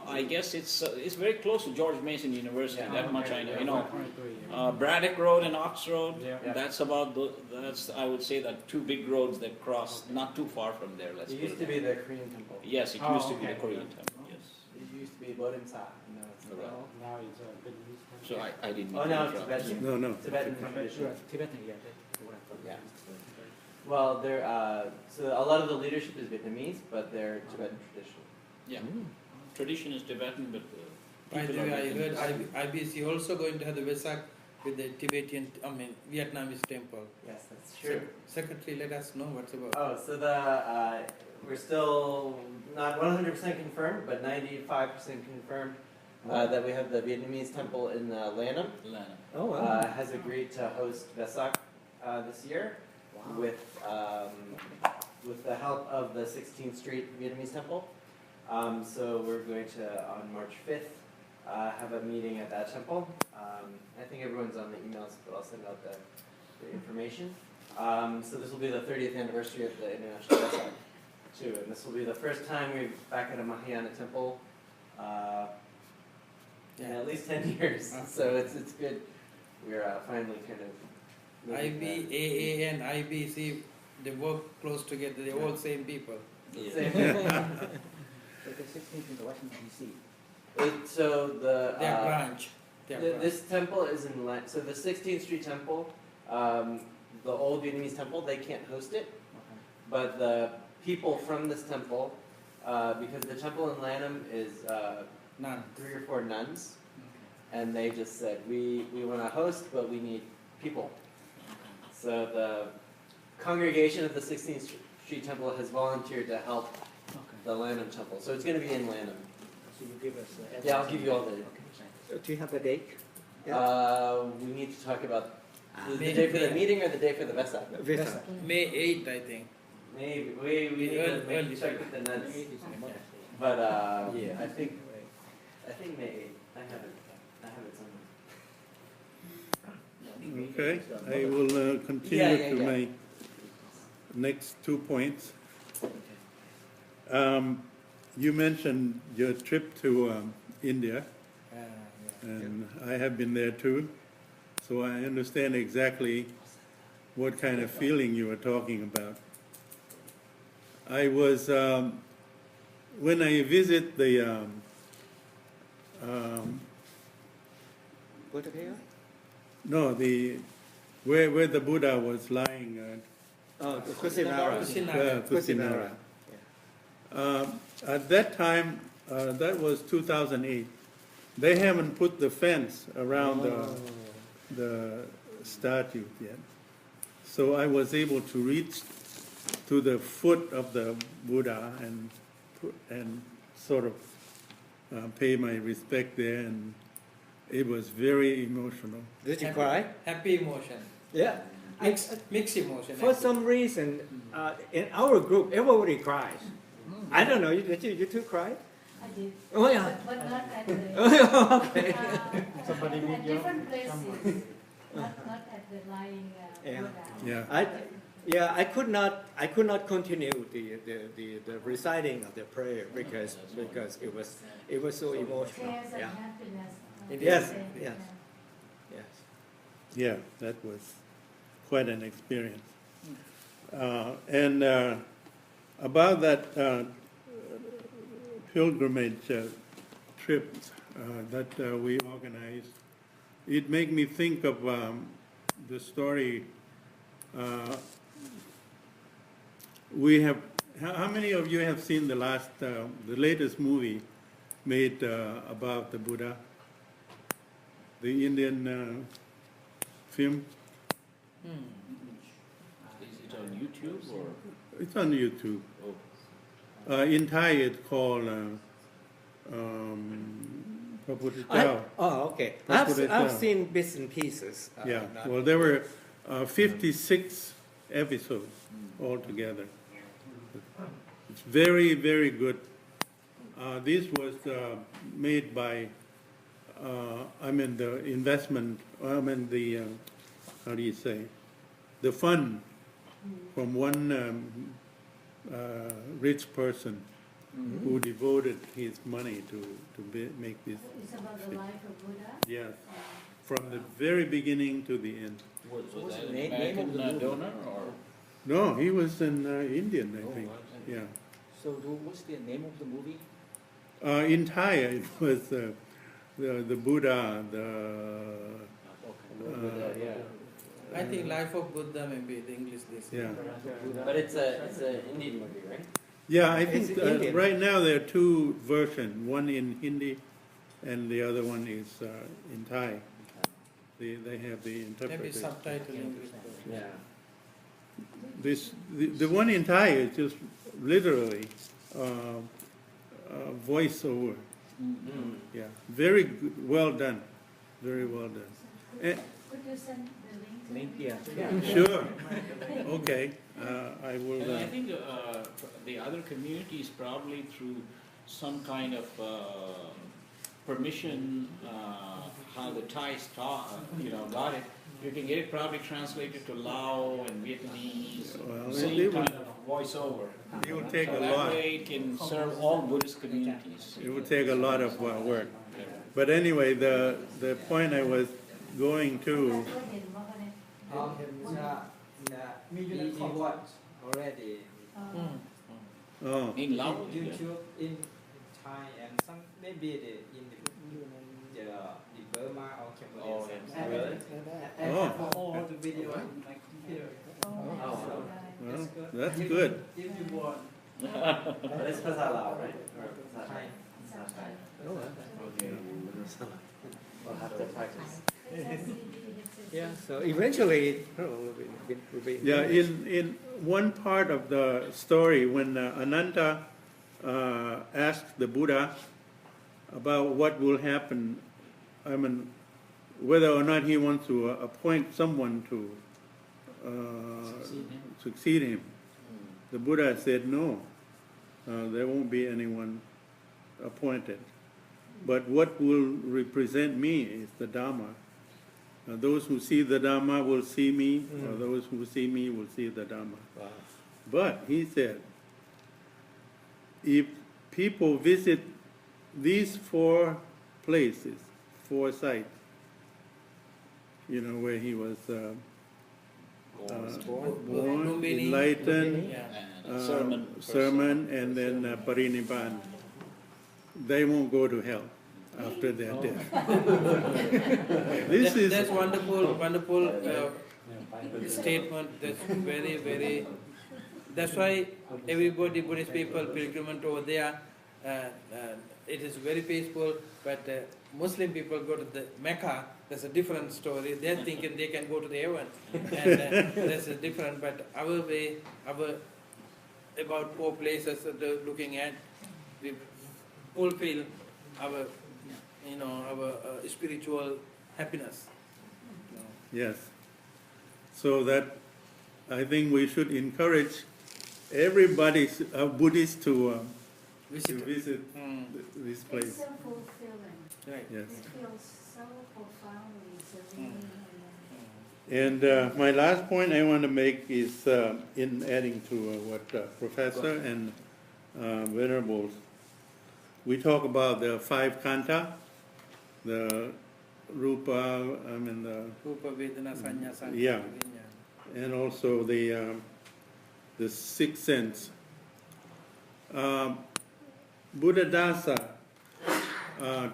I guess it's very close to George Mason University. That much I know. You know, Braddock Road and Ox Road. That's about that's I would say that two big roads that cross not too far from there. Let's. It used to be the Korean temple. Yes, it used to be the Korean temple. Yes. It used to be Bodinsa. No, it's Right. Now it's a Vietnamese temple. So I didn't. Oh, now it's Tibetan. No. Tibetan tradition. Tibetan, yeah. Yeah. Well, so a lot of the leadership is Vietnamese, but they're Tibetan tradition. Yeah. Tradition is Tibetan, but. By the way, I heard IBC also going to have the Vesak with the Tibetan, Vietnamese temple. Yes, that's true. Secretary, let us know what's about. Oh, so we're still not 100% confirmed, but 95% confirmed that we have the Vietnamese temple in Lanham. Oh, wow. Has agreed to host Vesak this year with the help of the 16th Street Vietnamese temple. So we're going to, on March 5th, have a meeting at that temple. I think everyone's on the emails, but I'll send out the information. So this will be the 30th anniversary of the International Vesak too, and this will be the first time we're back at a Mahayana temple in at least 10 years. So it's good. We're finally kind of. IBAA and IBC, they work close together. They're all same people. Same. So the 16th in the Washington, D.C. So Their branch. this temple is in so the 16th Street temple, the old Vietnamese temple, they can't host it, but the people from this temple, because the temple in Lanham is 3 or 4 nuns, and they just said we want to host, but we need people. So the congregation of the 16th Street temple has volunteered to help the Lanham temple. So it's going to be in Lanham. So you give us. Yeah, I'll give you all the. So do you have the date? We need to talk about the day for the meeting or the day for the Vesak. Vesak. May 8th, I think. Maybe we need to maybe check with the nuns. But yeah, I think May 8th. I have it somewhere. Okay, I will continue to my next 2 points. You mentioned your trip to India, and I have been there too, so I understand exactly what kind of feeling you were talking about. I was, when I visit the, no, where the Buddha was lying, Kusinara. Kusinara. At that time, that was 2008, they haven't put the fence around the statue yet. So I was able to reach to the foot of the Buddha and sort of pay my respect there, and it was very emotional. Did you cry? Happy emotion. Yeah. Mixed emotion. For some reason, in our group, everybody cries. I don't know. Did you two cry? I did. Oh yeah. But not at the, Okay. Somebody at meet you? different places. Not at the lying Yeah. Buddha. Yeah. I could not continue the reciting of the prayer because it was so emotional. Tears Yeah. and happiness. Yes, Same, yes. yeah. Yes. Yeah, that was quite an experience. And about that pilgrimage trip that we organized, it made me think of the story. We have. How many of you have seen the latest movie made about the Buddha? The Indian film. Is it on YouTube or? It's on YouTube. Oh. In Thai, it's called Pha Puttha Chao. Okay. That's what I've it's, seen bits and pieces. Yeah. not- Well, there were 56 episodes altogether. It's very, very good. This was made by, the investment, the, how do you say, the fund from one rich person who devoted his money to make this. It's about the life of Buddha. Yes, from the very beginning to the end. Was What's that the an name of American the movie? donor or? No, he was an Indian, I Oh, think. was it? Yeah. So what's the name of the movie? In Thai, it was the Buddha, I think Life of Buddha maybe the English this. yeah. But it's an Indian movie, right? Yeah, I It's think Indian. right now there are two versions, one in Hindi and the other one is in Thai. They have the Maybe interpretation. subtitle English. Yeah. The one in Thai is just literally voiceover. Mm. Yeah, very good, well done, very well done. Could you send the link? Sure. Okay, I will. And I think the other communities probably through some kind of permission, how the Thais got it. You can get it probably translated to Lao and Vietnamese, Well, same it kind would- of voiceover. It would take So a that lot. way it can serve all Buddhist communities. It would take a lot of work. But anyway, the point I was going to. We watch already Oh, In Lao, yeah. YouTube in Thai and some maybe in the Burma or Oh, Cambodia. yeah. Really? And Oh. for all the video on my computer. Oh. well, that's good. If you want But it's Pasar Lao, right? Or Pasar Thai. Thai. Okay. We'll have to practice. Yeah. So eventually, will be. Yeah, in one part of the story, when Ananta asked the Buddha about what will happen, whether or not he wants to appoint someone to succeed him. The Buddha said no, there won't be anyone appointed. But what will represent me is the Dhamma. Those who see the Dhamma will see me, or those who see me will see the Dhamma. Wow. But he said, if people visit these 4 places, 4 sites, where he was born, Lumbini. enlightened, Yeah. And sermon, and then parinibbana. They won't go to hell after their death. This is That's wonderful statement. That's very, very. That's why everybody, Buddhist people, pilgrimage over there. It is very peaceful. But Muslim people go to the Mecca. That's a different story. They're thinking they can go to the heaven, and that's a different. But our way, about 4 places that they're looking at, we fulfill our, our spiritual happiness. yes. So that I think we should encourage everybody, Buddhists, to visit this It's place. so fulfilling. Right. Yes. It feels so profoundly serene. And my last point I want to make is in adding to what Professor and Venerables, we talk about the 5 khandha, the rupa, the Rupa, Vedana, Sanya, Sankhya, Yeah. Vijnana. and also the 6th sense. Buddha Dasa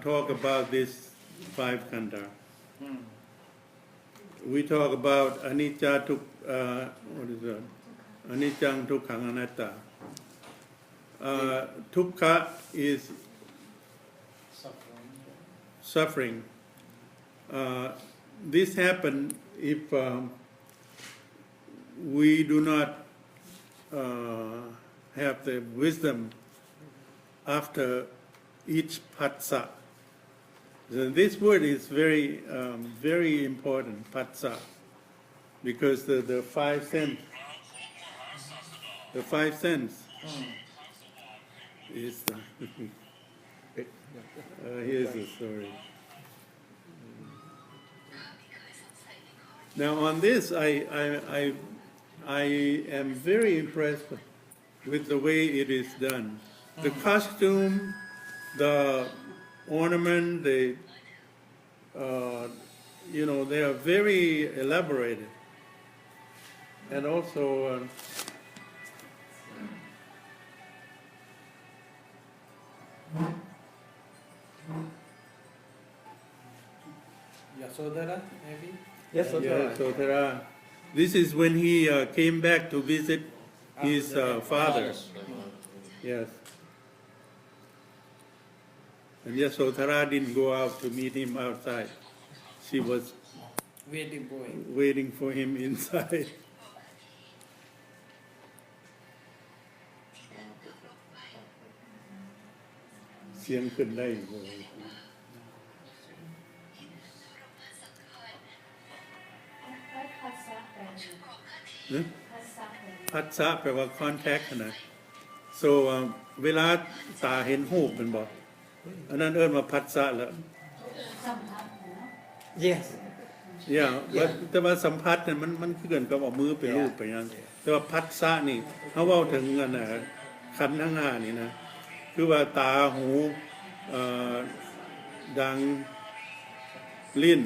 talk about this 5 khandha. We talk about anicca, what is that? Anicca, dukkha, anatta. Dukkha is suffering. This happens if we do not have the wisdom after each patsa. So this word is very, very important, patsa, because the 5 sense, is. Here's the story. Now on this, I am very impressed with the way it is done. The costume, the ornament, they are very elaborated. And also, Yasodhara, maybe? Yes, yeah, so this is when he came back to visit his father. Yes. And Yasodhara didn't go out to meet him outside. She was Waiting for him inside. Xiang ขึ้นได้อีกเลย พัสสะแปลว่า contact นะ so เวลาตาเห็นรูปมันบอกอันนั้นเอิ้นว่าพัสสะแล้ว yes yeah แต่ว่าสัมผัสเนี่ยมันคือกันกับเอามือไปรูปไปนั่นแต่ว่าพัสสะนี่เขาเว้าถึงกันน่ะขันธ์ทั้ง5นี่นะคือว่าตาหูดังลิ้น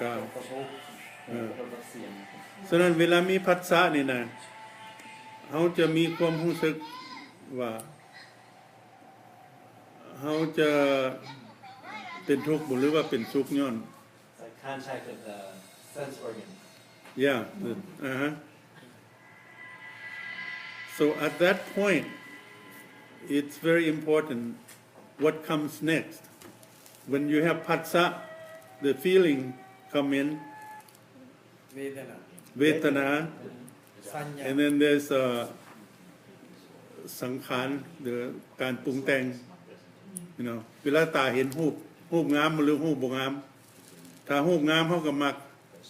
กายฉะนั้นเวลามีผัสสะนี่นะเขาจะมีความรู้สึกว่าเขาจะเป็นทุกข์หรือว่าเป็นสุขย้อน It's like contact with the sense organ. yeah so at that point it's very important what comes next when you have patsa the feeling come in vedana Sanya. and then there's sankhar the การปรุงแต่ง เวลาตาเห็นรูปงามหรือรูปบ่งามถ้ารูปงามเฮาก็มัก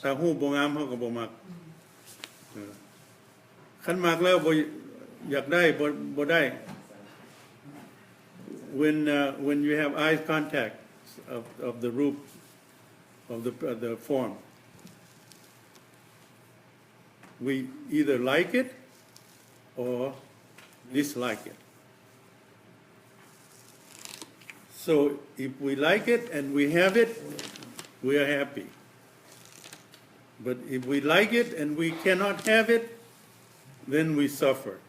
ถ้ารูปบ่งามเฮาก็บ่มักคันมักแล้วบ่อยากได้บ่ได้ when you have eye contact of the root of the form we either like it or dislike it. So if we like it and we have it, we are happy. But if we like it and we cannot have it, then we suffer.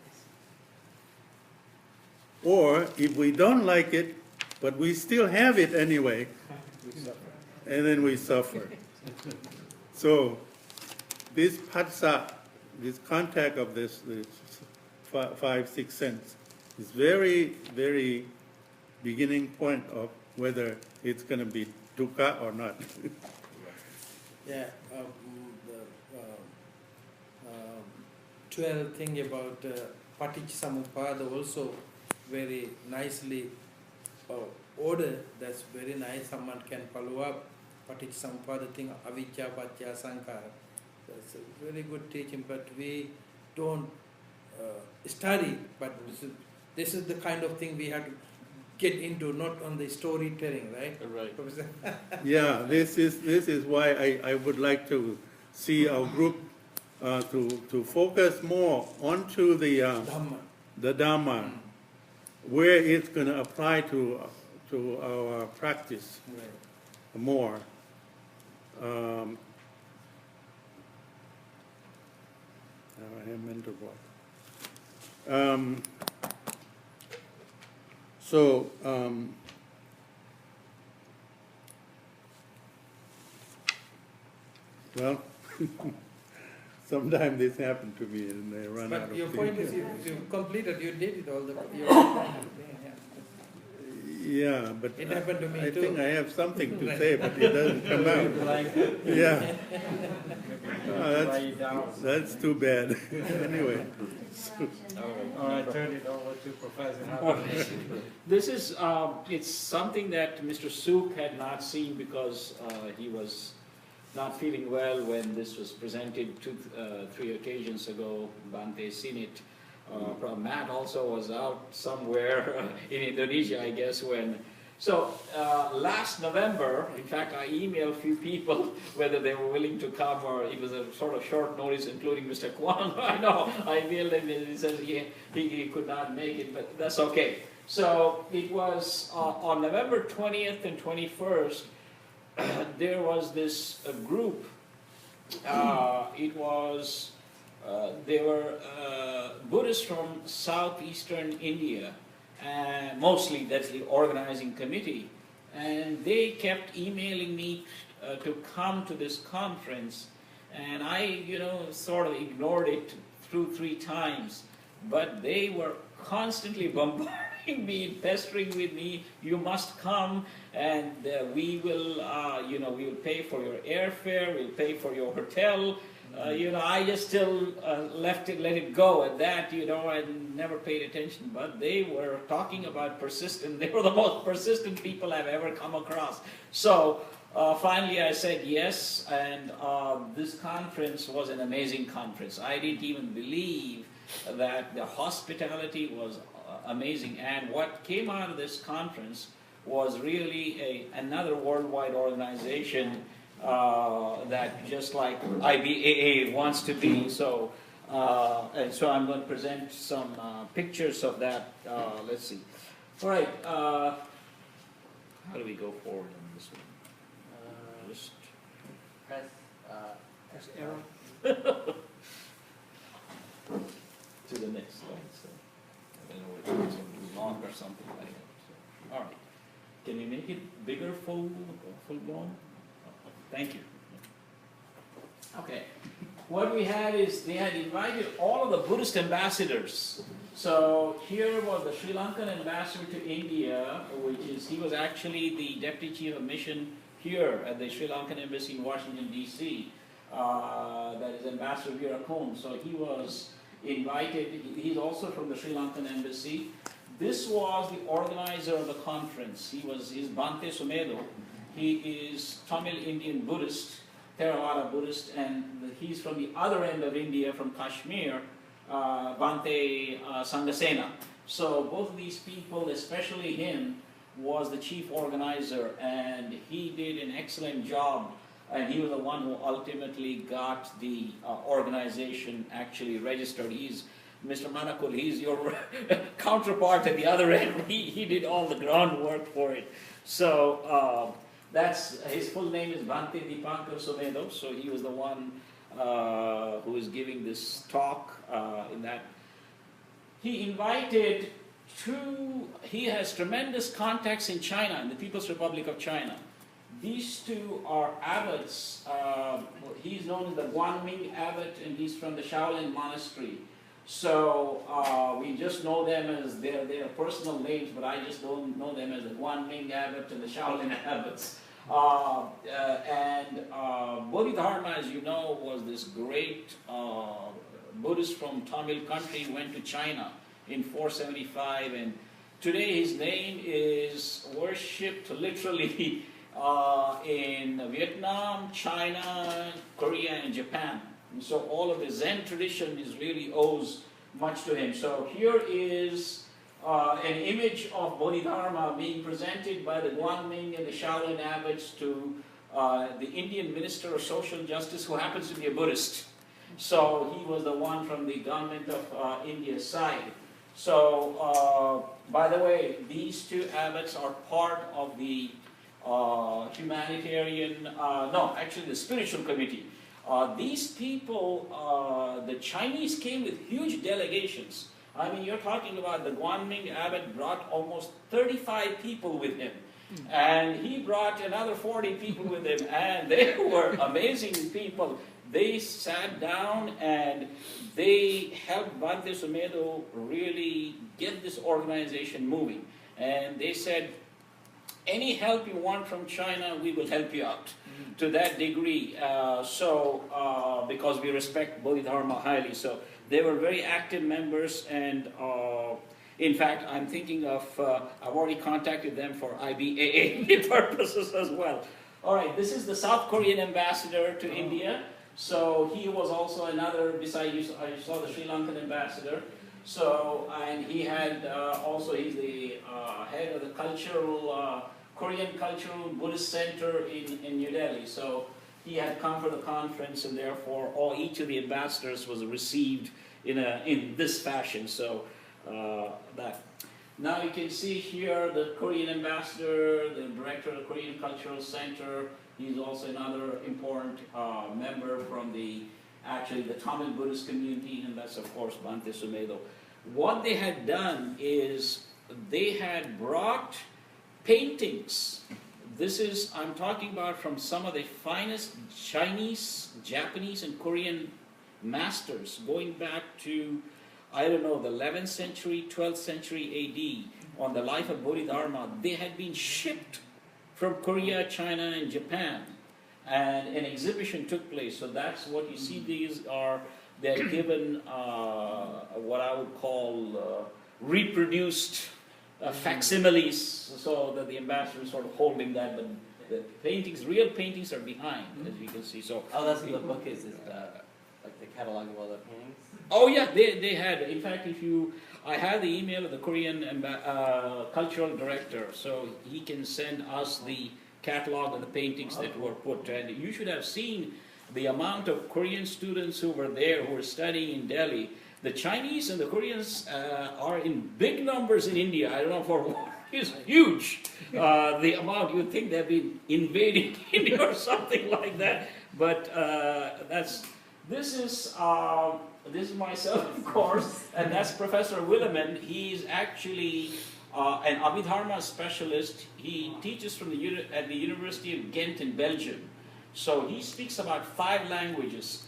Or if we don't like it, but we still have it anyway, and then we suffer. So this patsa, this contact of this 5, 6 sense, is very, very beginning point of whether it's going to be dukkha or not. Yeah, the 12 thing about Paticcasamuppada also very nicely order. That's very nice. Someone can follow up Paticcasamuppada thing, avijja paccaya sankhara. That's a very good teaching, but we don't study. But this is the kind of thing we have to get into, not on the storytelling, right? Right. Yeah, this is why I would like to see our group to focus more onto the Dhamma. the Dhamma, where it's going to apply to our practice Right. more. I am mental block. Well, sometimes this happened to me and I run out But of your things. point is you completed, you did it all the Yeah, but It happened to me I too. think I have something to say, but it doesn't come out. Yeah. That's too bad. Anyway. All right, turn it over to Professor. This is, it's something that Mr. Sook had not seen because he was not feeling well when this was presented 3 occasions ago. Bante seen it. Matt also was out somewhere in Indonesia, I guess, when. So last November, in fact, I emailed a few people whether they were willing to come, or it was a sort of short notice, including Mr. Kwan. I know, I emailed him and he says he could not make it, but that's okay. So it was on November 20th and 21st, there was this group. It was. They were Buddhists from southeastern India, mostly that's the organizing committee, and they kept emailing me to come to this conference, and I, sort of ignored it through 3 times, but they were constantly bombarding me, pestering with me, you must come, and we will, we will pay for your airfare, we'll pay for your hotel. I just still let it go at that, and never paid attention. But they were talking about persistent. They were the most persistent people I've ever come across. So finally I said yes, and this conference was an amazing conference. I didn't even believe that the hospitality was amazing. And what came out of this conference was really another worldwide organization that just like IBAA wants to be. So, and so I'm going to present some pictures of that. Let's see. All right. How do we go forward on this one? Just Press arrow. to the next slide. So I don't know if it's going to be long or something like that. So, all right. Can you make it bigger, full blown? Thank you. Okay. What we had is they had invited all of the Buddhist ambassadors. So here was the Sri Lankan ambassador to India, he was actually the deputy chief of mission here at the Sri Lankan embassy in Washington, D.C. That is Ambassador Virakon. So he was invited. He's also from the Sri Lankan embassy. This was the organizer of the conference. He's Bante Sumedo. He is Tamil Indian Buddhist, Theravada Buddhist, and he's from the other end of India, from Kashmir, Bante Sangasena. So both of these people, especially him, was the chief organizer, and he did an excellent job, and he was the one who ultimately got the organization actually registered. He's Mr. Manakul, he's your counterpart at the other end. He did all the groundwork for it. So That's, his full name is Bhante Dipankar Sumedo, so he was the one who is giving this talk in that. He invited he has tremendous contacts in China, in the People's Republic of China. These two are abbots. He's known as the Guanming abbot, and he's from the Shaolin monastery. So we just know them as their personal names, but I just don't know them as the Guanming abbot and the Shaolin abbots. Bodhidharma, as you know, was this great Buddhist from Tamil country, went to China in 475, and today his name is worshipped literally in Vietnam, China, Korea, and Japan. And so all of the Zen tradition is really owes much to him. So here is an image of Bodhidharma being presented by the Guanming and the Shaolin abbots to the Indian Minister of Social Justice, who happens to be a Buddhist. So he was the one from the government of India's side. So, by the way, these two abbots are part of the the spiritual committee. These people, the Chinese came with huge delegations. I mean, you're talking about the Guanming abbot brought almost 35 people with him. And he brought another 40 people with him, and they were amazing people. They sat down and they helped Bhante Sumedo really get this organization moving. And they said, any help you want from China, we will help you out to that degree. Because we respect Bodhidharma highly. So they were very active members, and in fact, I'm thinking of, I've already contacted them for IBAA purposes as well. All right, this is the South Korean ambassador to India. So he was also another, besides you saw the Sri Lankan ambassador. So, and he had he's the head of the Korean Cultural Buddhist Center in New Delhi. So he had come for the conference, and therefore each of the ambassadors was received in this fashion. So that. Now you can see here the Korean ambassador, the director of the Korean Cultural Center. He's also another important member from the Tamil Buddhist community, and that's of course Bhante Sumedo. What they had done is they had brought paintings. This is, I'm talking about from some of the finest Chinese, Japanese, and Korean masters going back to, I don't know, the 11th century, 12th century AD, on the life of Bodhidharma. They had been shipped from Korea, China, and Japan, and an exhibition took place. So that's what you see. These are, they're given what I would call reproduced facsimiles, so that the ambassador is sort of holding that, but the paintings, real paintings, are behind, as you can see. So that's what the book is like the catalog of all the paintings? Oh yeah, they had. In fact, I have the email of the Korean cultural director, so he can send us the catalog of the paintings that were put. And you should have seen the amount of Korean students who were there, who were studying in Delhi. The Chinese and the Koreans are in big numbers in India. I don't know for what. It's huge. The amount, you would think they've been invading India or something like that. But this is myself, of course, and that's Professor Willeman. He's actually an Abhidharma specialist. He teaches at the University of Ghent in Belgium. So he speaks about 5 languages.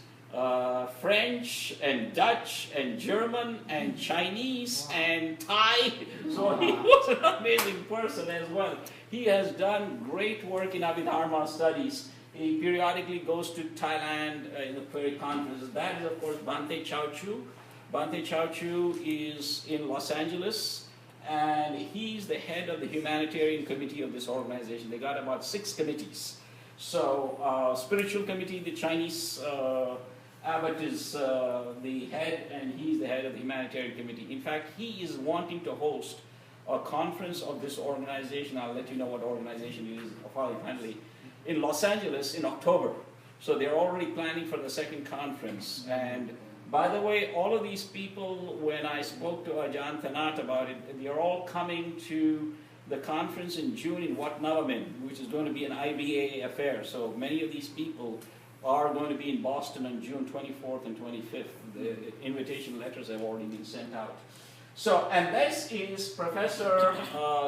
French and Dutch and German and Chinese and Thai. So he was an amazing person as well. He has done great work in Abhidharma studies. He periodically goes to Thailand in the Prairie conferences. That is, of course, Bhante Chao-Chu. Bhante Chao-Chu is in Los Angeles, and he's the head of the humanitarian committee of this organization. They got about 6 committees. So, spiritual committee, the Chinese abbot is the head, and he's the head of the humanitarian committee. In fact, he is wanting to host a conference of this organization. I'll let you know what organization it is finally, in Los Angeles in October. So they're already planning for the 2nd conference. And by the way, all of these people, when I spoke to Ajahn Thanat about it, they're all coming to the conference in June in Wat Lao, which is going to be an IBAA affair. So many of these people are going to be in Boston on June 24th and 25th. The invitation letters have already been sent out. So, and this is Professor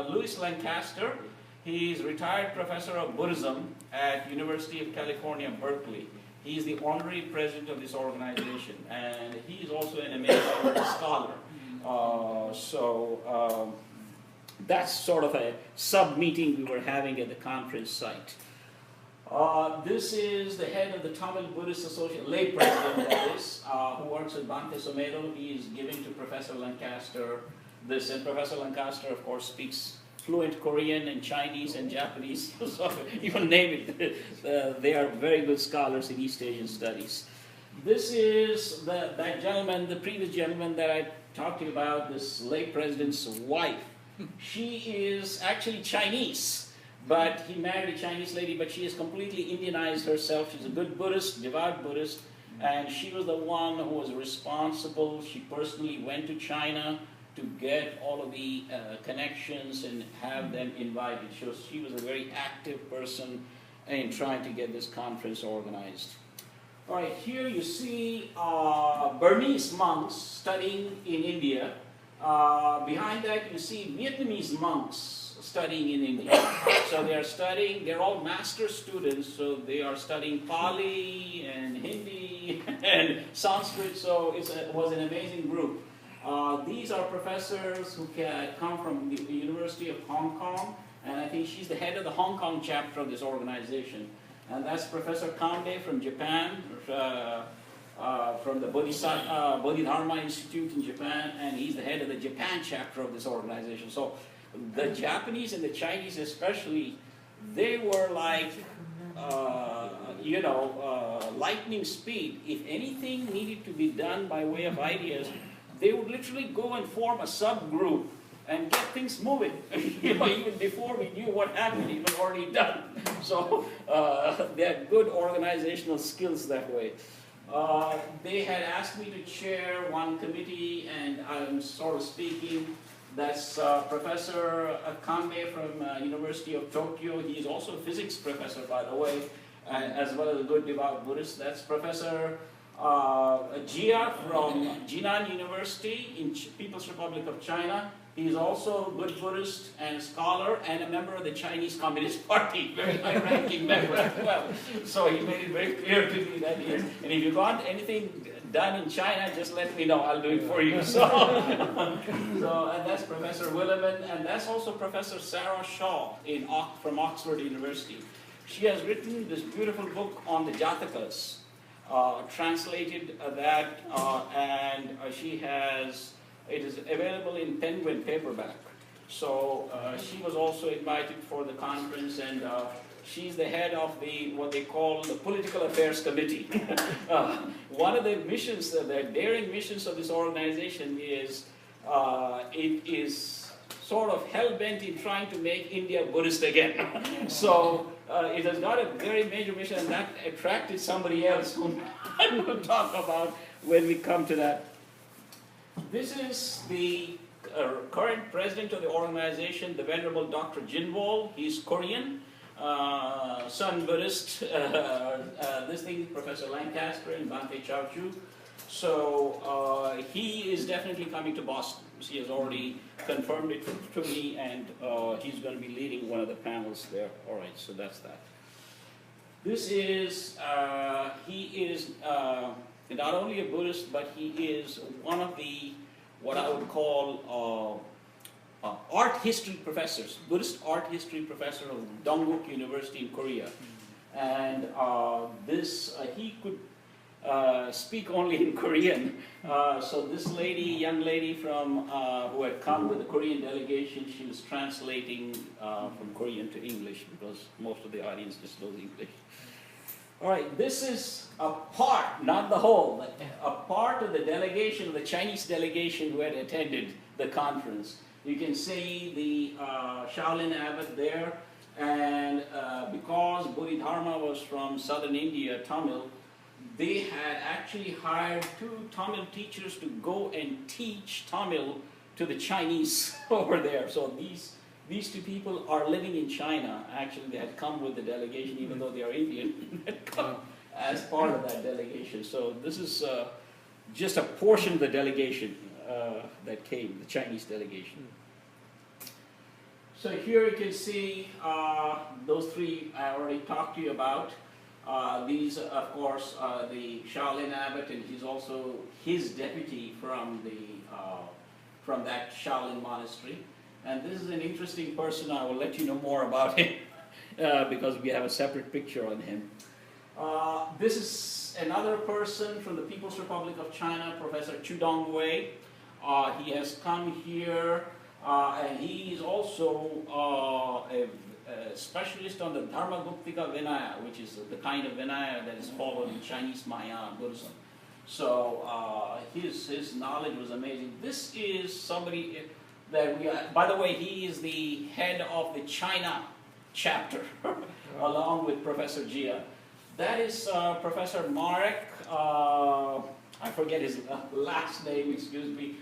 Louis Lancaster. He's retired professor of Buddhism at University of California, Berkeley. He's the honorary president of this organization, and he's also an amazing scholar. That's sort of a sub-meeting we were having at the conference site. This is the head of the Tamil Buddhist Association, lay president that is, who works with Bhante Sumedho. He is giving to Professor Lancaster this, and Professor Lancaster, of course, speaks fluent Korean and Chinese and Japanese, so you can name it. They are very good scholars in East Asian studies. This is that gentleman, the previous gentleman that I talked to you about, this lay president's wife. She is actually Chinese, but he married a Chinese lady, but she has completely Indianized herself. She's a good Buddhist, devout Buddhist, and she was the one who was responsible. She personally went to China to get all of the connections and have them invited. She was a very active person in trying to get this conference organized. All right, here you see Burmese monks studying in India. Behind that you see Vietnamese monks studying in India. So they are studying, they're all master students, so they are studying Pali and Hindi and Sanskrit, so it was an amazing group. These are professors who come from the University of Hong Kong, and I think she's the head of the Hong Kong chapter of this organization. And that's Professor Kande from Japan, from the Bodhidharma Institute in Japan, and he's the head of the Japan chapter of this organization. So the Japanese and the Chinese especially, they were like, lightning speed. If anything needed to be done by way of ideas, they would literally go and form a subgroup and get things moving. Even before we knew what happened, it was already done. So they had good organizational skills that way. They had asked me to chair one committee, and I'm sort of speaking. That's Professor Kande from University of Tokyo. He's also a physics professor, by the way, as well as a good devout Buddhist. That's Professor Jia from Jinan University in People's Republic of China. He's also a good Buddhist and scholar and a member of the Chinese Communist Party, very high-ranking member as well. So he made it very clear to me that he is. And if you want anything done in China, just let me know. I'll do it for you. So, and that's Professor Williman, and that's also Professor Sarah Shaw from Oxford University. She has written this beautiful book on the Jatakas, translated that, and she has. It is available in Penguin paperback. So she was also invited for the conference, and she's the head of what they call the Political Affairs Committee. One of the missions, the daring missions of this organization is, it is sort of hell-bent in trying to make India Buddhist again. So it has got a very major mission, and that attracted somebody else whom I will talk about when we come to that. This is the current president of the organization, the Venerable Dr. Jinwol. He's Korean, Sun Buddhist. This thing, Professor Lancaster and Bhante Chowchu. So he is definitely coming to Boston. He has already confirmed it to me, and he's going to be leading one of the panels there. All right, so that's that. This is, he is not only a Buddhist, but he is one of the, what I would call art history professors, Buddhist art history professor of Dongguk University in Korea. And he could speak only in Korean. So this lady, young lady from, who had come with the Korean delegation, she was translating from Korean to English because most of the audience just knows English. All right, this is a part, not the whole, but a part of the delegation, of the Chinese delegation who had attended the conference. You can see the Shaolin abbot there, and because Bodhidharma was from southern India, Tamil, they had actually hired 2 Tamil teachers to go and teach Tamil to the Chinese over there. So these these two people are living in China. Actually, they had come with the delegation, even though they are Indian, had come as part of that delegation. So this is just a portion of the delegation that came, the Chinese delegation. So here you can see those three I already talked to you about. These, of course, the Shaolin abbot, and he's also his deputy from that Shaolin monastery. And this is an interesting person. I will let you know more about him because we have a separate picture on him. This is another person from the People's Republic of China, Professor Chu Dongwei. He has come here, and he is also a specialist on the Dharmaguptika Vinaya, which is the kind of Vinaya that is followed in Chinese Mahayana Buddhism. So his knowledge was amazing. This is somebody that we are, by the way, he is the head of the China chapter, along with Professor Jia. That is Professor Marek, I forget his last name, excuse me,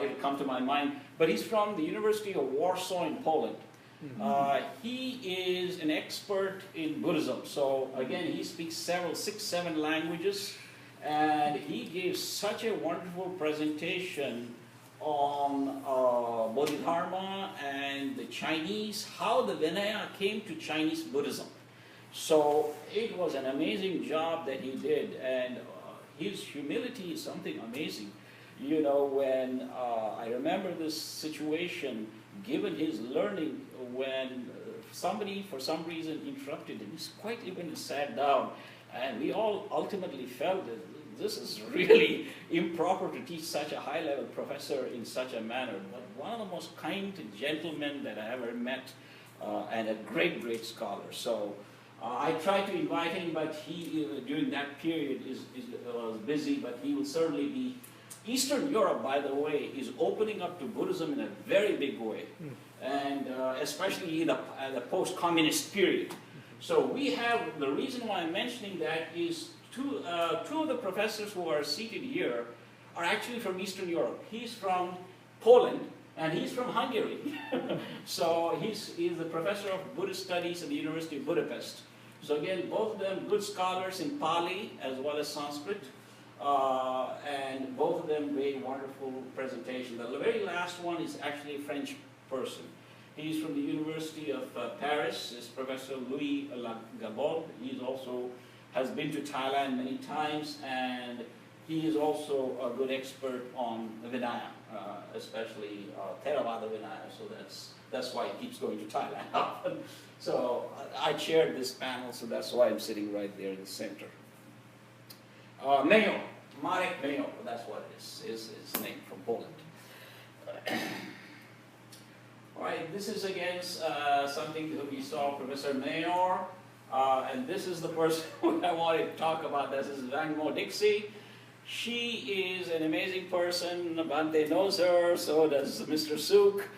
it'll come to my mind, but he's from the University of Warsaw in Poland. He is an expert in Buddhism. So again, he speaks 6, 7 languages, and he gave such a wonderful presentation on Bodhidharma and the Chinese, how the Vinaya came to Chinese Buddhism. So it was an amazing job that he did, and his humility is something amazing. You know, when I remember this situation, given his learning, when somebody for some reason interrupted him, he's quite even sat down, and we all ultimately felt that this is really improper to teach such a high-level professor in such a manner. But one of the most kind gentlemen that I ever met, and a great scholar. So I tried to invite him, but he during that period was busy, but he will certainly be. Eastern Europe, by the way, is opening up to Buddhism in a very big way, and especially in the post-communist period. So we have, the reason why I'm mentioning that is two of the professors who are seated here are actually from Eastern Europe. He's from Poland, and he's from Hungary. So he's the professor of Buddhist studies at the University of Budapest. So again, both of them good scholars in Pali as well as Sanskrit. And both of them made wonderful presentations. The very last one is actually a French person. He's from the University of Paris. It's Professor Louis Lagabod. He also has been to Thailand many times, and he is also a good expert on Vinaya, especially Theravada Vinaya. So that's why he keeps going to Thailand often. So I chaired this panel, so that's why I'm sitting right there in the center. Mayo, Marek Mayo, that's what it is his name, from Poland. All right, this is again something that we saw Professor Mayor, and this is the person who I wanted to talk about. This is Wang Mo Dixie. She is an amazing person. Bante knows her, so does Mr. Suk,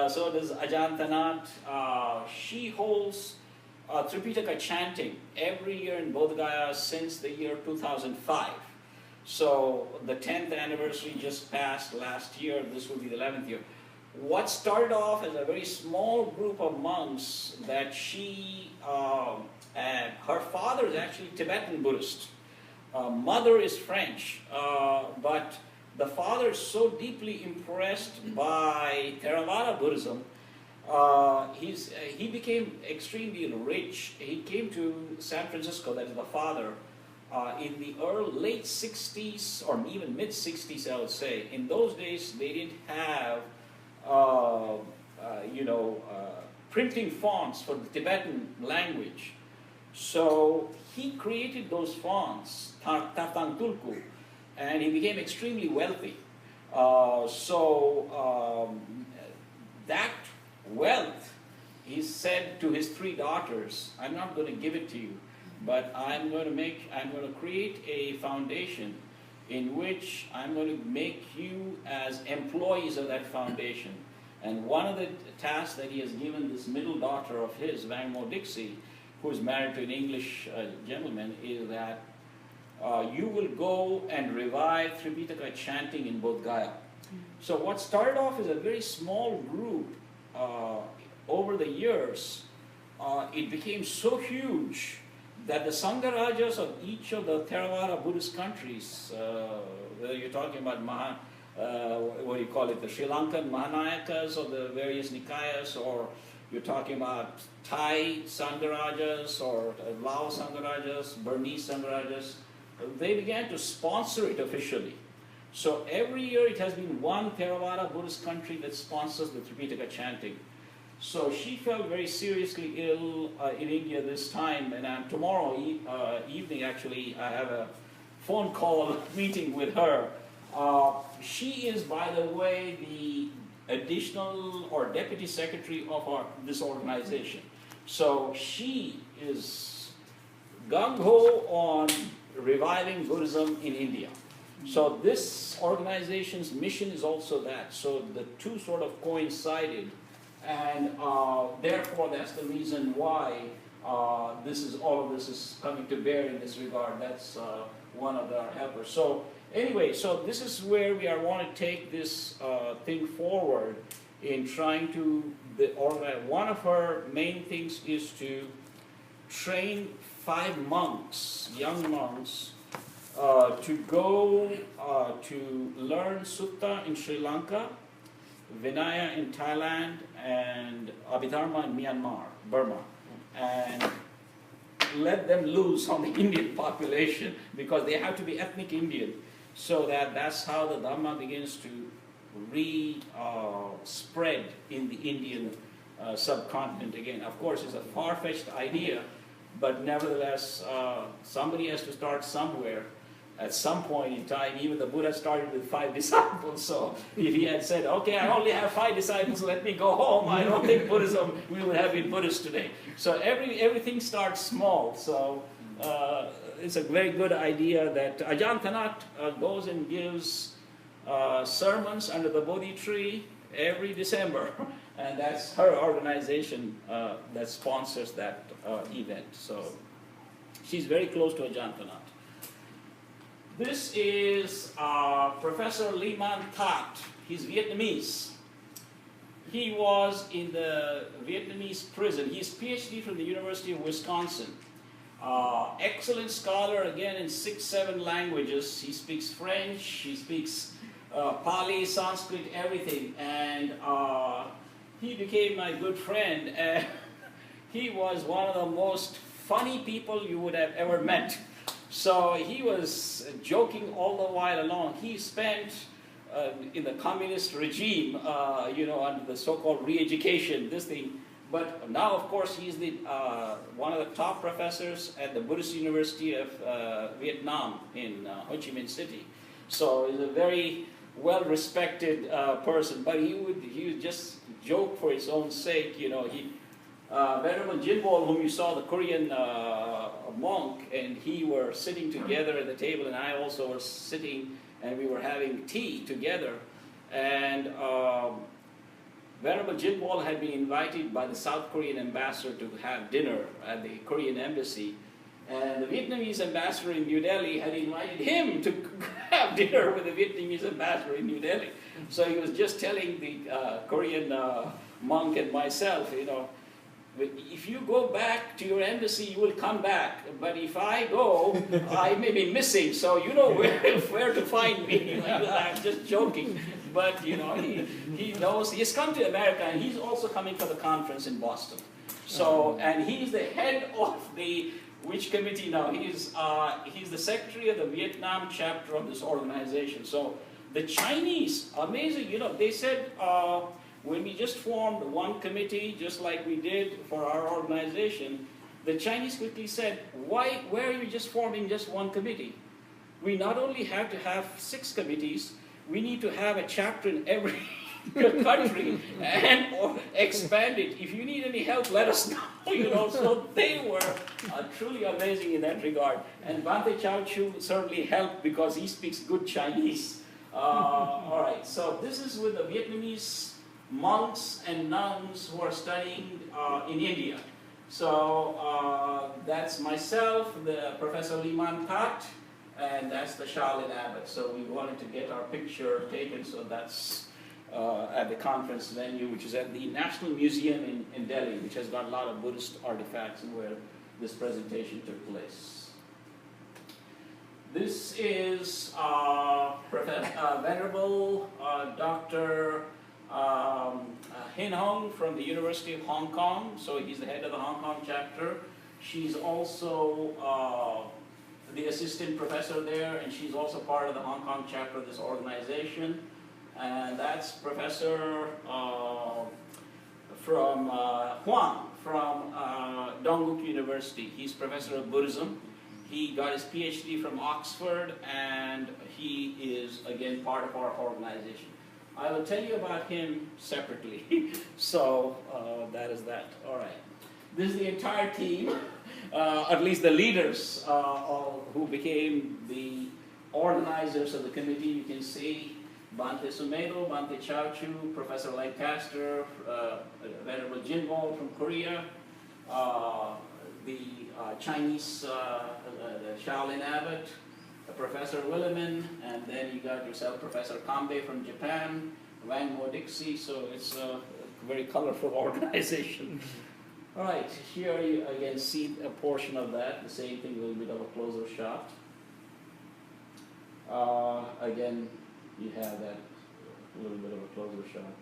so does Ajahn Tanat. She holds Tripitaka chanting every year in Bodh Gaya since the year 2005. So the 10th anniversary just passed last year. This will be the 11th year. What started off as a very small group of monks that she, and her father is actually Tibetan Buddhist. Mother is French, but the father is so deeply impressed by Theravada Buddhism. He became extremely rich. He came to San Francisco, that is the father, in the late 60s or even mid 60s, I would say. In those days, they didn't have, printing fonts for the Tibetan language. So he created those fonts, Tartang Tulku, and he became extremely wealthy. That wealth, he said to his 3 daughters, I'm not going to give it to you, but I'm going to create a foundation in which I'm going to make you as employees of that foundation. And one of the tasks that he has given this middle daughter of his, Wang Mo Dixie, who is married to an English gentleman, is that you will go and revive Tripitaka chanting in Bodh Gaya. So what started off as a very small group over the years, it became so huge that the Sangharajas of each of the Theravada Buddhist countries, whether you're talking about what do you call it, the Sri Lankan Mahanayakas of the various Nikayas, or you're talking about Thai Sangharajas or Lao Sangharajas, Burmese Sangharajas, they began to sponsor it officially. So every year it has been one Theravada Buddhist country that sponsors the Tripitaka chanting. So she fell very seriously ill in India this time, and tomorrow evening actually I have a phone call meeting with her. She is, by the way, the additional or deputy secretary of this organization. So she is gung-ho on reviving Buddhism in India. So this organization's mission is also that. So the two sort of coincided, and therefore that's the reason why all of this is coming to bear in this regard. That's one of our helpers. So anyway, so this is where we want to take this thing forward in trying to organize. One of her main things is to train 5 monks, young monks, to go to learn Sutta in Sri Lanka, Vinaya in Thailand, and Abhidharma in Myanmar, Burma, and let them loose on the Indian population, because they have to be ethnic Indian, so that's how the Dhamma begins to spread in the Indian subcontinent again. Of course, it's a far-fetched idea, but nevertheless, somebody has to start somewhere. At some point in time, even the Buddha started with 5 disciples. So if he had said, okay, I only have 5 disciples, let me go home, I don't think Buddhism, we would have been Buddhist today. So everything starts small. So it's a very good idea that Ajahn Thanat goes and gives sermons under the Bodhi tree every December. And that's her organization that sponsors that event. So she's very close to Ajahn Thanat. This is Professor Lee Man That. He's Vietnamese. He was in the Vietnamese prison. He's PhD from the University of Wisconsin. Excellent scholar, again, in 6-7 languages. He speaks French, he speaks Pali, Sanskrit, everything. And he became my good friend. And he was one of the most funny people you would have ever met. So he was joking all the while along. He spent in the communist regime, under the so-called re-education, this thing. But now, of course, he's one of the top professors at the Buddhist University of Vietnam in Ho Chi Minh City. So he's a very well-respected person. But he would just joke for his own sake. Venerable Jinbol, whom you saw, the Korean monk, and he were sitting together at the table, and I also was sitting, and we were having tea together. And Venerable Jinbol had been invited by the South Korean ambassador to have dinner at the Korean embassy. And the Vietnamese ambassador in New Delhi had invited him to have dinner with the Vietnamese ambassador in New Delhi. So he was just telling the Korean monk and myself, if you go back to your embassy, you will come back. But if I go, I may be missing. So you know where to find me. I'm just joking. But he knows. He's come to America, and he's also coming for the conference in Boston. So, and he's the head of which committee now? He's the secretary of the Vietnam chapter of this organization. So the Chinese, amazing. They said. When we just formed one committee, just like we did for our organization, the Chinese quickly said, why are you just forming just one committee? We not only have to have 6 committees, we need to have a chapter in every country or expand it. If you need any help, let us know. So they were truly amazing in that regard. And Bante Chao Chu certainly helped because he speaks good Chinese. All right, so this is with the Vietnamese monks and nuns who are studying in India. So that's myself, the Professor Lee Man That, and that's the Charlotte Abbot. So we wanted to get our picture taken, so that's at the conference venue, which is at the National Museum in Delhi, which has got a lot of Buddhist artifacts and where this presentation took place. This is Venerable Dr. Hin Hong from the University of Hong Kong. So he's the head of the Hong Kong chapter. She's also the assistant professor there, and she's also part of the Hong Kong chapter of this organization. And that's Professor from Huang from Dongguk University. He's professor of Buddhism. He got his PhD from Oxford, and he is, again, part of our organization. I will tell you about him separately. So that is that. All right. This is the entire team, at least the leaders who became the organizers of the committee. You can see Bhante Sumedo, Bhante Chao-Chu, Professor Lancaster, Venerable Jinwol from Korea, the Chinese the Shaolin Abbot, Professor Williman, and then you got yourself Professor Kambe from Japan, Wang Mo Dixie, so it's a very colorful organization. All right, here you again see a portion of that, the same thing, a little bit of a closer shot. Again, you have that a little bit of a closer shot.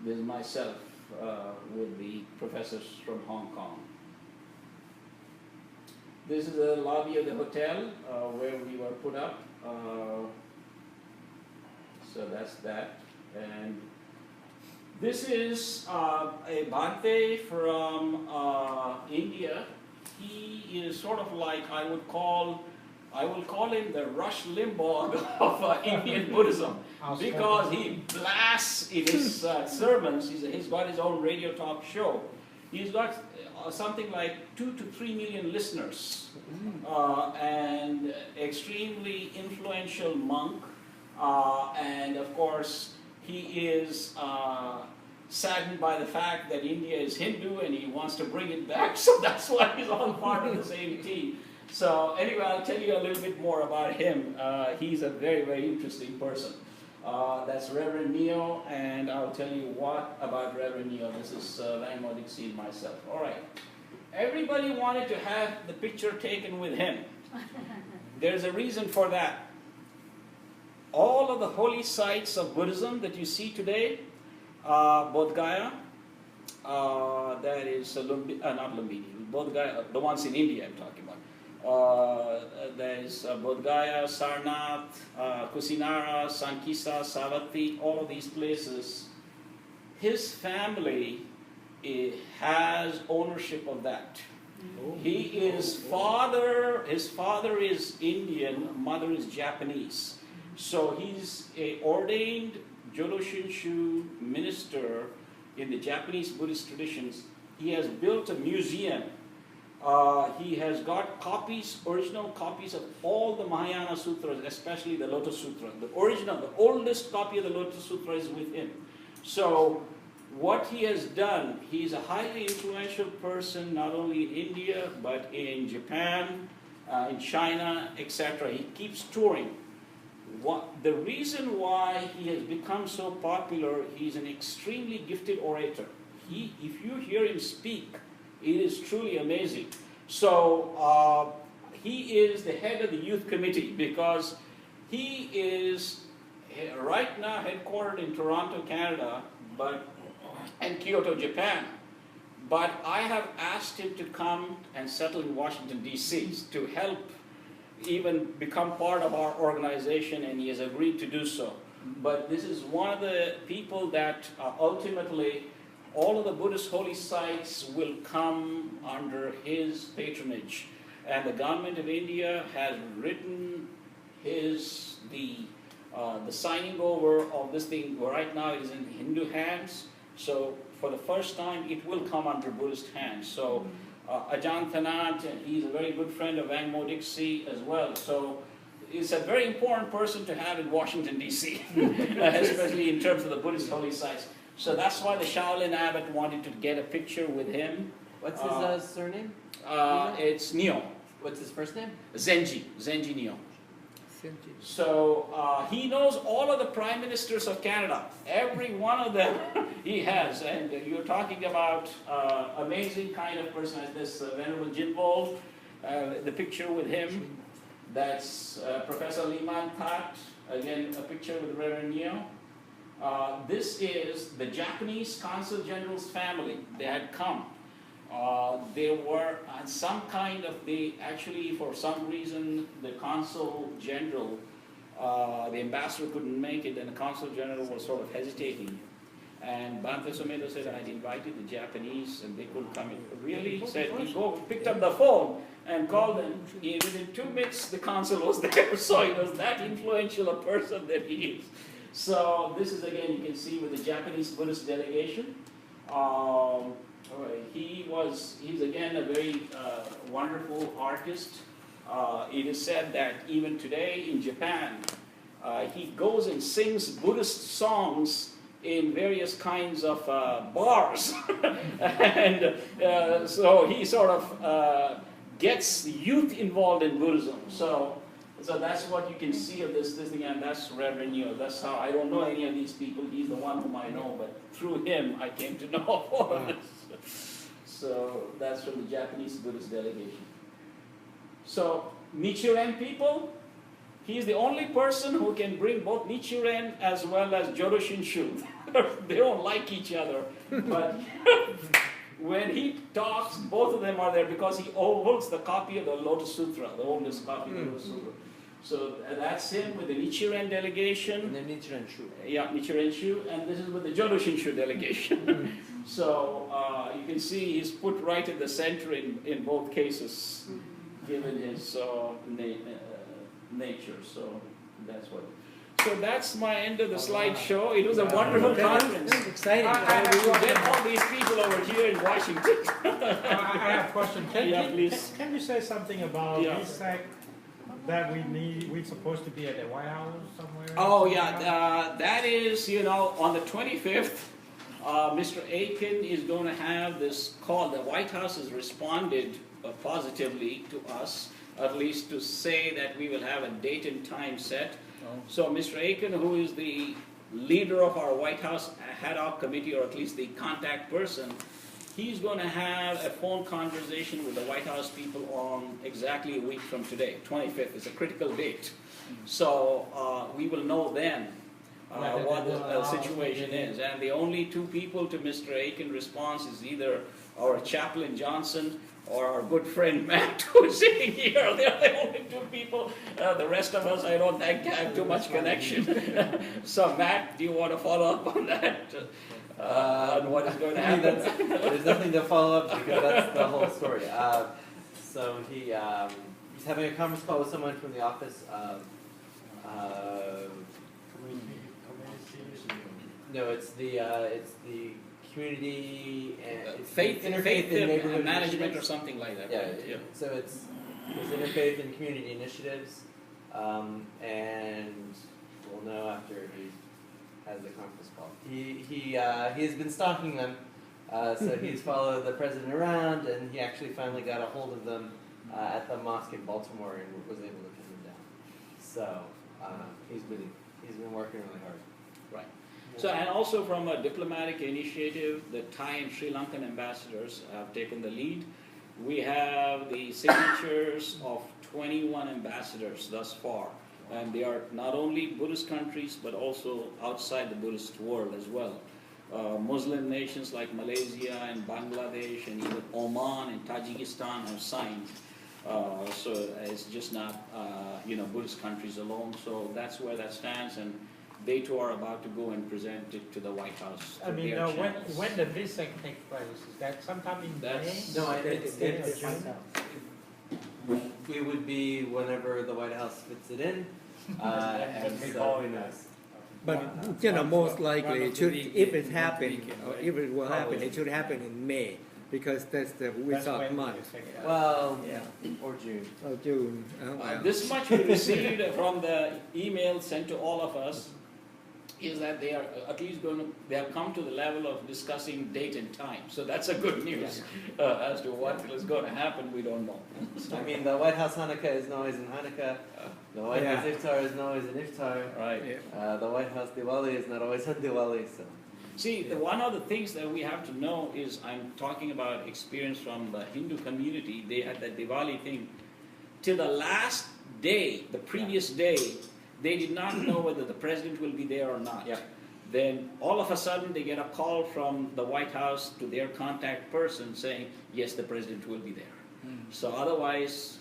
This is myself with the professors from Hong Kong. This is the lobby of the hotel where we were put up. So that's that. And this is a Bhante from India. He is sort of like, I will call him the Rush Limbaugh of Indian Buddhism, because he blasts in his sermons. He's got his own radio talk show. He's got something like 2 to 3 million listeners, and extremely influential monk. And of course, he is saddened by the fact that India is Hindu and he wants to bring it back, so that's why he's all part of the same team. So anyway, I'll tell you a little bit more about him. He's a very, very interesting person. That's Reverend Neo, and I'll tell you what about Reverend Neo. This is Wang Mo Dixie and myself. All right. Everybody wanted to have the picture taken with him. There's a reason for that. All of the holy sites of Buddhism that you see today, Bodh Gaya, that is not Lumbini, Bodh Gaya, the ones in India I'm talking about. There is Bodh Gaya, Sarnath, Kusinara, Sankisa, Savatthi, all of these places. His family has ownership of that. His father is Indian, mother is Japanese. So he's an ordained Jodo Shinshu minister in the Japanese Buddhist traditions. He has built a museum. He has got copies, original copies of all the Mahayana Sutras, especially the Lotus Sutra. The original, the oldest copy of the Lotus Sutra is with him. So what he has done, he's a highly influential person, not only in India, but in Japan, in China, etc. He keeps touring. The reason why he has become so popular, he's an extremely gifted orator. If you hear him speak, it is truly amazing. So he is the head of the youth committee, because he is right now headquartered in Toronto, Canada, and Kyoto, Japan. But I have asked him to come and settle in Washington, D.C. to help even become part of our organization, and he has agreed to do so. But this is one of the people that ultimately all of the Buddhist holy sites will come under his patronage. And the government of India has written the signing over of this thing. Right now it is in Hindu hands. So for the first time, it will come under Buddhist hands. So Ajahn Thanat, he's a very good friend of Wang Mo Dixie as well. So it's a very important person to have in Washington, D.C., especially in terms of the Buddhist holy sites. So that's why the Shaolin Abbot wanted to get a picture with him. What's his surname? It's Neo. What's his first name? Zenji Neo. So he knows all of the prime ministers of Canada, every one of them he has. And you're talking about amazing kind of person as this Venerable Jinpol, the picture with him. That's Professor Liman That, again a picture with Reverend Neo. This is the Japanese Consul General's family. They had come. They were on some kind of, actually for some reason, the Consul General, the ambassador couldn't make it, and the Consul General was sort of hesitating. And Bante Somedo said, I'd invited the Japanese and they couldn't come in. Really? Said, he picked up the phone and called them. Within 2 minutes, the consul was there. So he was that influential a person that he is. So this is, again, you can see with the Japanese Buddhist delegation. He's again a very wonderful artist. It is said that even today in Japan, he goes and sings Buddhist songs in various kinds of bars. And so he sort of gets youth involved in Buddhism. So that's what you can see of this thing, and that's Reverend Neo. That's how, I don't know any of these people. He's the one whom I know, but through him I came to know all of this. So that's from the Japanese Buddhist delegation. So Nichiren people, he's the only person who can bring both Nichiren as well as Jodo Shinshu. They don't like each other, but when he talks, both of them are there because he holds the copy of the Lotus Sutra, the oldest copy of the Lotus Sutra. So that's him with the Nichiren delegation. And then Nichiren Shu. Yeah, Nichiren Shu, and this is with the Jodo Shinshu delegation. So you can see he's put right in the center in both cases, given his nature. So that's what. So that's my end of the slideshow. It was a wonderful conference. That's exciting. We will get all these people over here in Washington. I have a question. Please. Can you say something about Yeah. this sect that we're supposed to be at the White House somewhere? Oh yeah, that is, on the 25th, Mr. Aiken is going to have this call. The White House has responded positively to us, at least to say that we will have a date and time set. So Mr. Aiken, who is the leader of our White House ad hoc committee, or at least the contact person, he's going to have a phone conversation with the White House people on exactly a week from today. 25th is a critical date. So we will know then what the situation is. And the only two people to Mr. Aiken response is either our chaplain Johnson or our good friend Matt, who is sitting here. They're the only two people. The rest of us, I don't think, have too much connection. So Matt, do you want to follow up on that? On what is going to happen? There's nothing to follow up because that's the whole story. So he's having a conference call with someone from the office of. No, it's the community and it's Faith interfaith and neighborhood management or initiatives. something like that. Yeah, Right? Yeah. So it's interfaith and community initiatives, and we'll know after he has the conference call. He has been stalking them, so he's followed the president around, and he actually finally got a hold of them at the mosque in Baltimore and was able to pin them down. So he's been working really hard. Right. So, and also from a diplomatic initiative, the Thai and Sri Lankan ambassadors have taken the lead. We have the signatures of 21 ambassadors thus far. And they are not only Buddhist countries, but also outside the Buddhist world as well. Muslim nations like Malaysia and Bangladesh and even Oman and Tajikistan have signed. So it's just not, Buddhist countries alone. So that's where that stands. And they too are about to go and present it to the White House. I mean, when the visit take place? Is that sometime in May? No, it's it would be whenever the White House fits it in. And so who knows? But most likely, it should, if it happens, or if it will happen, it should happen in May, because that's the Wesak month. Well, or June. Oh, June. Oh, well. This much we received from the email sent to all of us. is that they are at least they have come to the level of discussing date and time. So that's a good news. As to what is going to happen, we don't know. I mean, the White House Hanukkah is always in Hanukkah. The White House Iftar is always in Iftar. Right. The White House Diwali is not always on Diwali. So. See, one of the things that we have to know is, I'm talking about experience from the Hindu community. They had that Diwali thing. Till the last day, the previous day, they did not know whether the president will be there or not. Yeah. Then all of a sudden they get a call from the White House to their contact person saying, yes, the president will be there. So otherwise,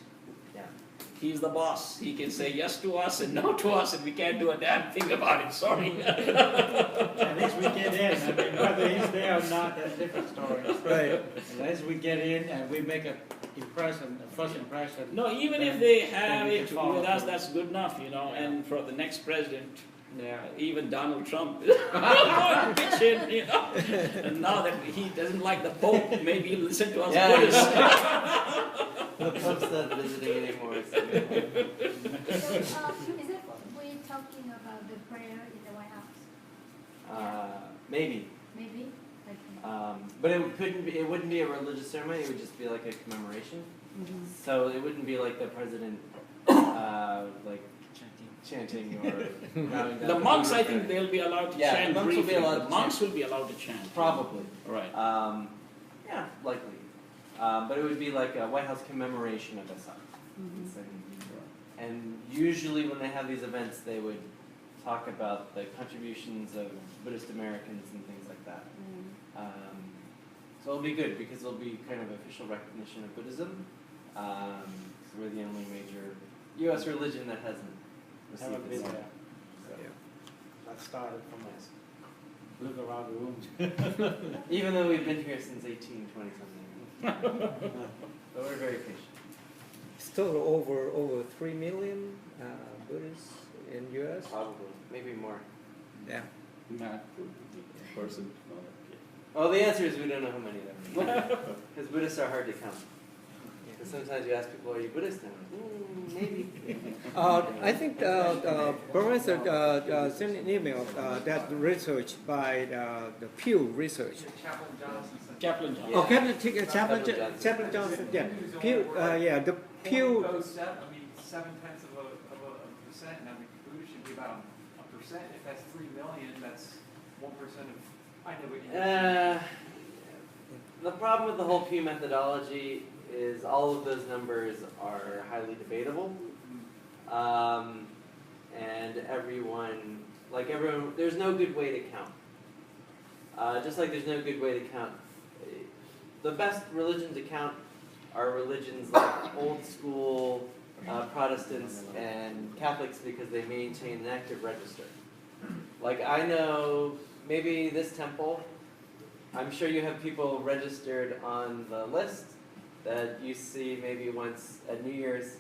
he's the boss. He can say yes to us and no to us, and we can't do a damn thing about it. Sorry. At least we get in. I mean, whether he's there or not, that's a different story. Right. At least we get in and we make a first impression. No, even if then- they then have we can it follow with us, through. that's good enough, you know. And for the next president, Yeah. even Donald Trump is going to pitch in, you know. And now that he doesn't like the Pope, maybe he'll listen to us Buddhists. The Pope's not visiting anymore. So. So, is it we talking about the prayer in the White House? Maybe. Maybe? But it wouldn't be a religious ceremony, it would just be like a commemoration. Mm-hmm. So it wouldn't be like the president like chanting or bowing down. The monks, I think they'll be allowed to Yeah, chant the monks will be briefly. allowed The to monks chant. will be allowed to chant. Probably. Right. Yeah, likely. But it would be like a White House commemoration of Vesak. Mm-hmm. And usually when they have these events, they would talk about the contributions of Buddhist Americans and things like that. So it'll be good because it'll be kind of official recognition of Buddhism. So we're the only major U.S. religion that hasn't Haven't received been this. there. So. That started from us. Look around the room. Even though we've been here since 1820 something. But we're very patient. Still over 3 million Buddhists in U.S. Probably. Maybe more. Yeah. Not person. Oh, the answer is we don't know how many there are. Because Buddhists are hard to count. Because sometimes you ask people, are you Buddhist? And I'm like, maybe. I think Barnes sent an email that research by the Pew Research. Kaplan Johnson. Oh, Chaplain Johnson, yeah. Pew, the Pew. I mean, 0.7%, and I mean, food should be about 1%. If that's 3 million, that's 1% of. I know what you mean. The problem with the whole Pew methodology is all of those numbers are highly debatable. And everyone, there's no good way to count. Just like there's no good way to count. The best religions to count are religions like old school Protestants and Catholics because they maintain an active register. Like I know maybe this temple, I'm sure you have people registered on the list that you see maybe once at New Year's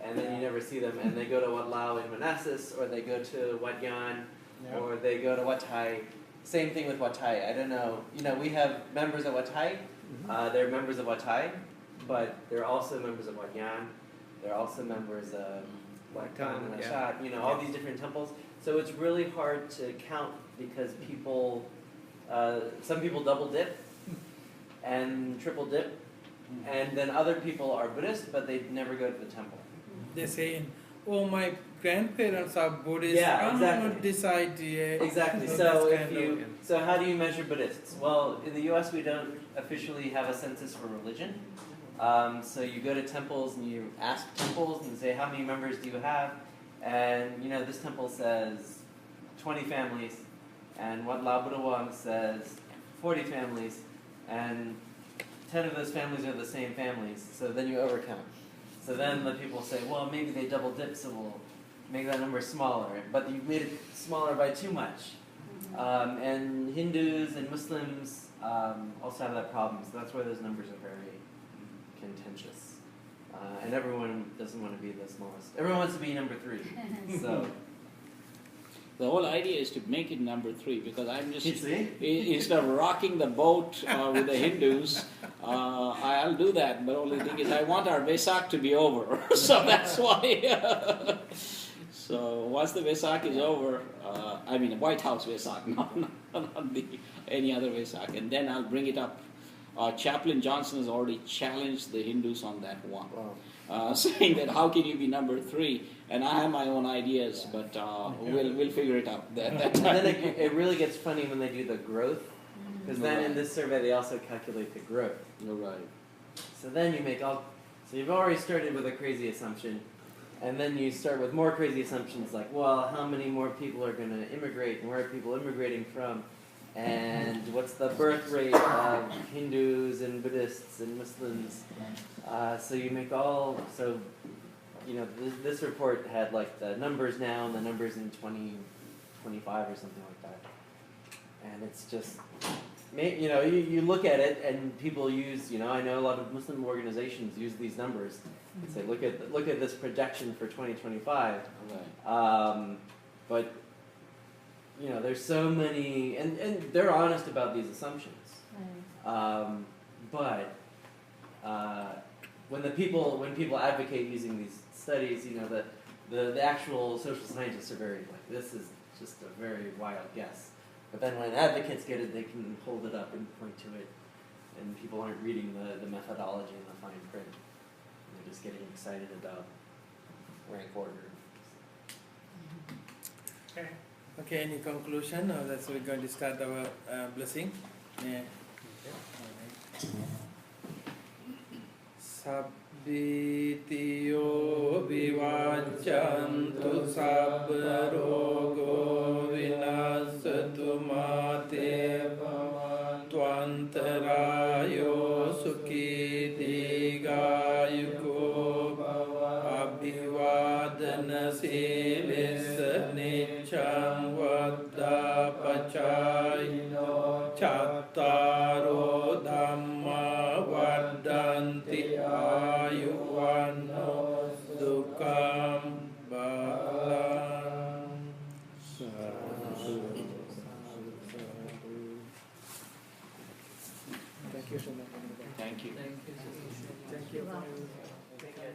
and then you never see them and they go to Wat Lao in Manassas or they go to Wat Yan or they go to Wat Thai. Same thing with Wat Thai. I don't know. You know, we have members of Wat Thai. They're members of Wat Thai, but they're also members of Wat Yan. They're also members of Wat Tan and Ashat. You know, all these different temples. So it's really hard to count because people, some people double dip and triple dip, and then other people are Buddhist, but they never go to the temple. They're saying, oh, my grandparents are Buddhist. Yeah, I'm exactly. not decide yet. Exactly. So So that's if kind you, so how do you measure Buddhists? Well, in the U.S. we don't officially have a census for religion. So you go to temples and you ask temples and say, how many members do you have? And you know, this temple says 20 families, and Wat Lao Buddha Wang says 40 families, and 10 of those families are the same families. So then you overcount. So then the people say, well, maybe they double dip, so we'll make that number smaller. But you've made it smaller by too much. And Hindus and Muslims also have that problem. So that's why those numbers are very contentious. And everyone doesn't want to be the smallest. Everyone wants to be number 3. So The whole idea is to make it number 3 because I'm just, you see? instead of rocking the boat with the Hindus, I'll do that. But only thing is I want our Vesak to be over. So that's why. So once the Vesak is over, I mean, White House Vesak, not the any other Vesak. And then I'll bring it up. Chaplain Johnson has already challenged the Hindus on that one, saying that how can you be number 3? And I have my own ideas, but we'll figure it out. That And then it really gets funny when they do the growth, because then in this survey they also calculate the growth. You're right. So then you make all. So you've already started with a crazy assumption, and then you start with more crazy assumptions like, well, how many more people are going to immigrate, and where are people immigrating from, and what's the birth rate of Hindus and Buddhists and Muslims. So you make all. So you know, this report had like the numbers now and the numbers in 2025 or something like that. And it's just, you know, you look at it and people use, you know, I know a lot of Muslim organizations use these numbers and say, look at this projection for 2025. Right. But, you know, there's so many, and they're honest about these assumptions. But when people advocate using these studies, you know, the actual social scientists are very like, this is just a very wild guess. But then when advocates get it, they can hold it up and point to it, and people aren't reading the methodology and the fine print. They're just getting excited about rank order. Okay. Okay, any conclusion? Or that's we're going to start our blessing. Yeah. Sabbitiyo vivaccantu sabba rogo vinasatu mate tvantarayo sukhi digayuko abhivadana silesa nicham vadda pachayino chattaro dhamma vaddanti ayuvanno dukkam balam. Thank you so much. Thank you. Thank you. You're welcome. Take care.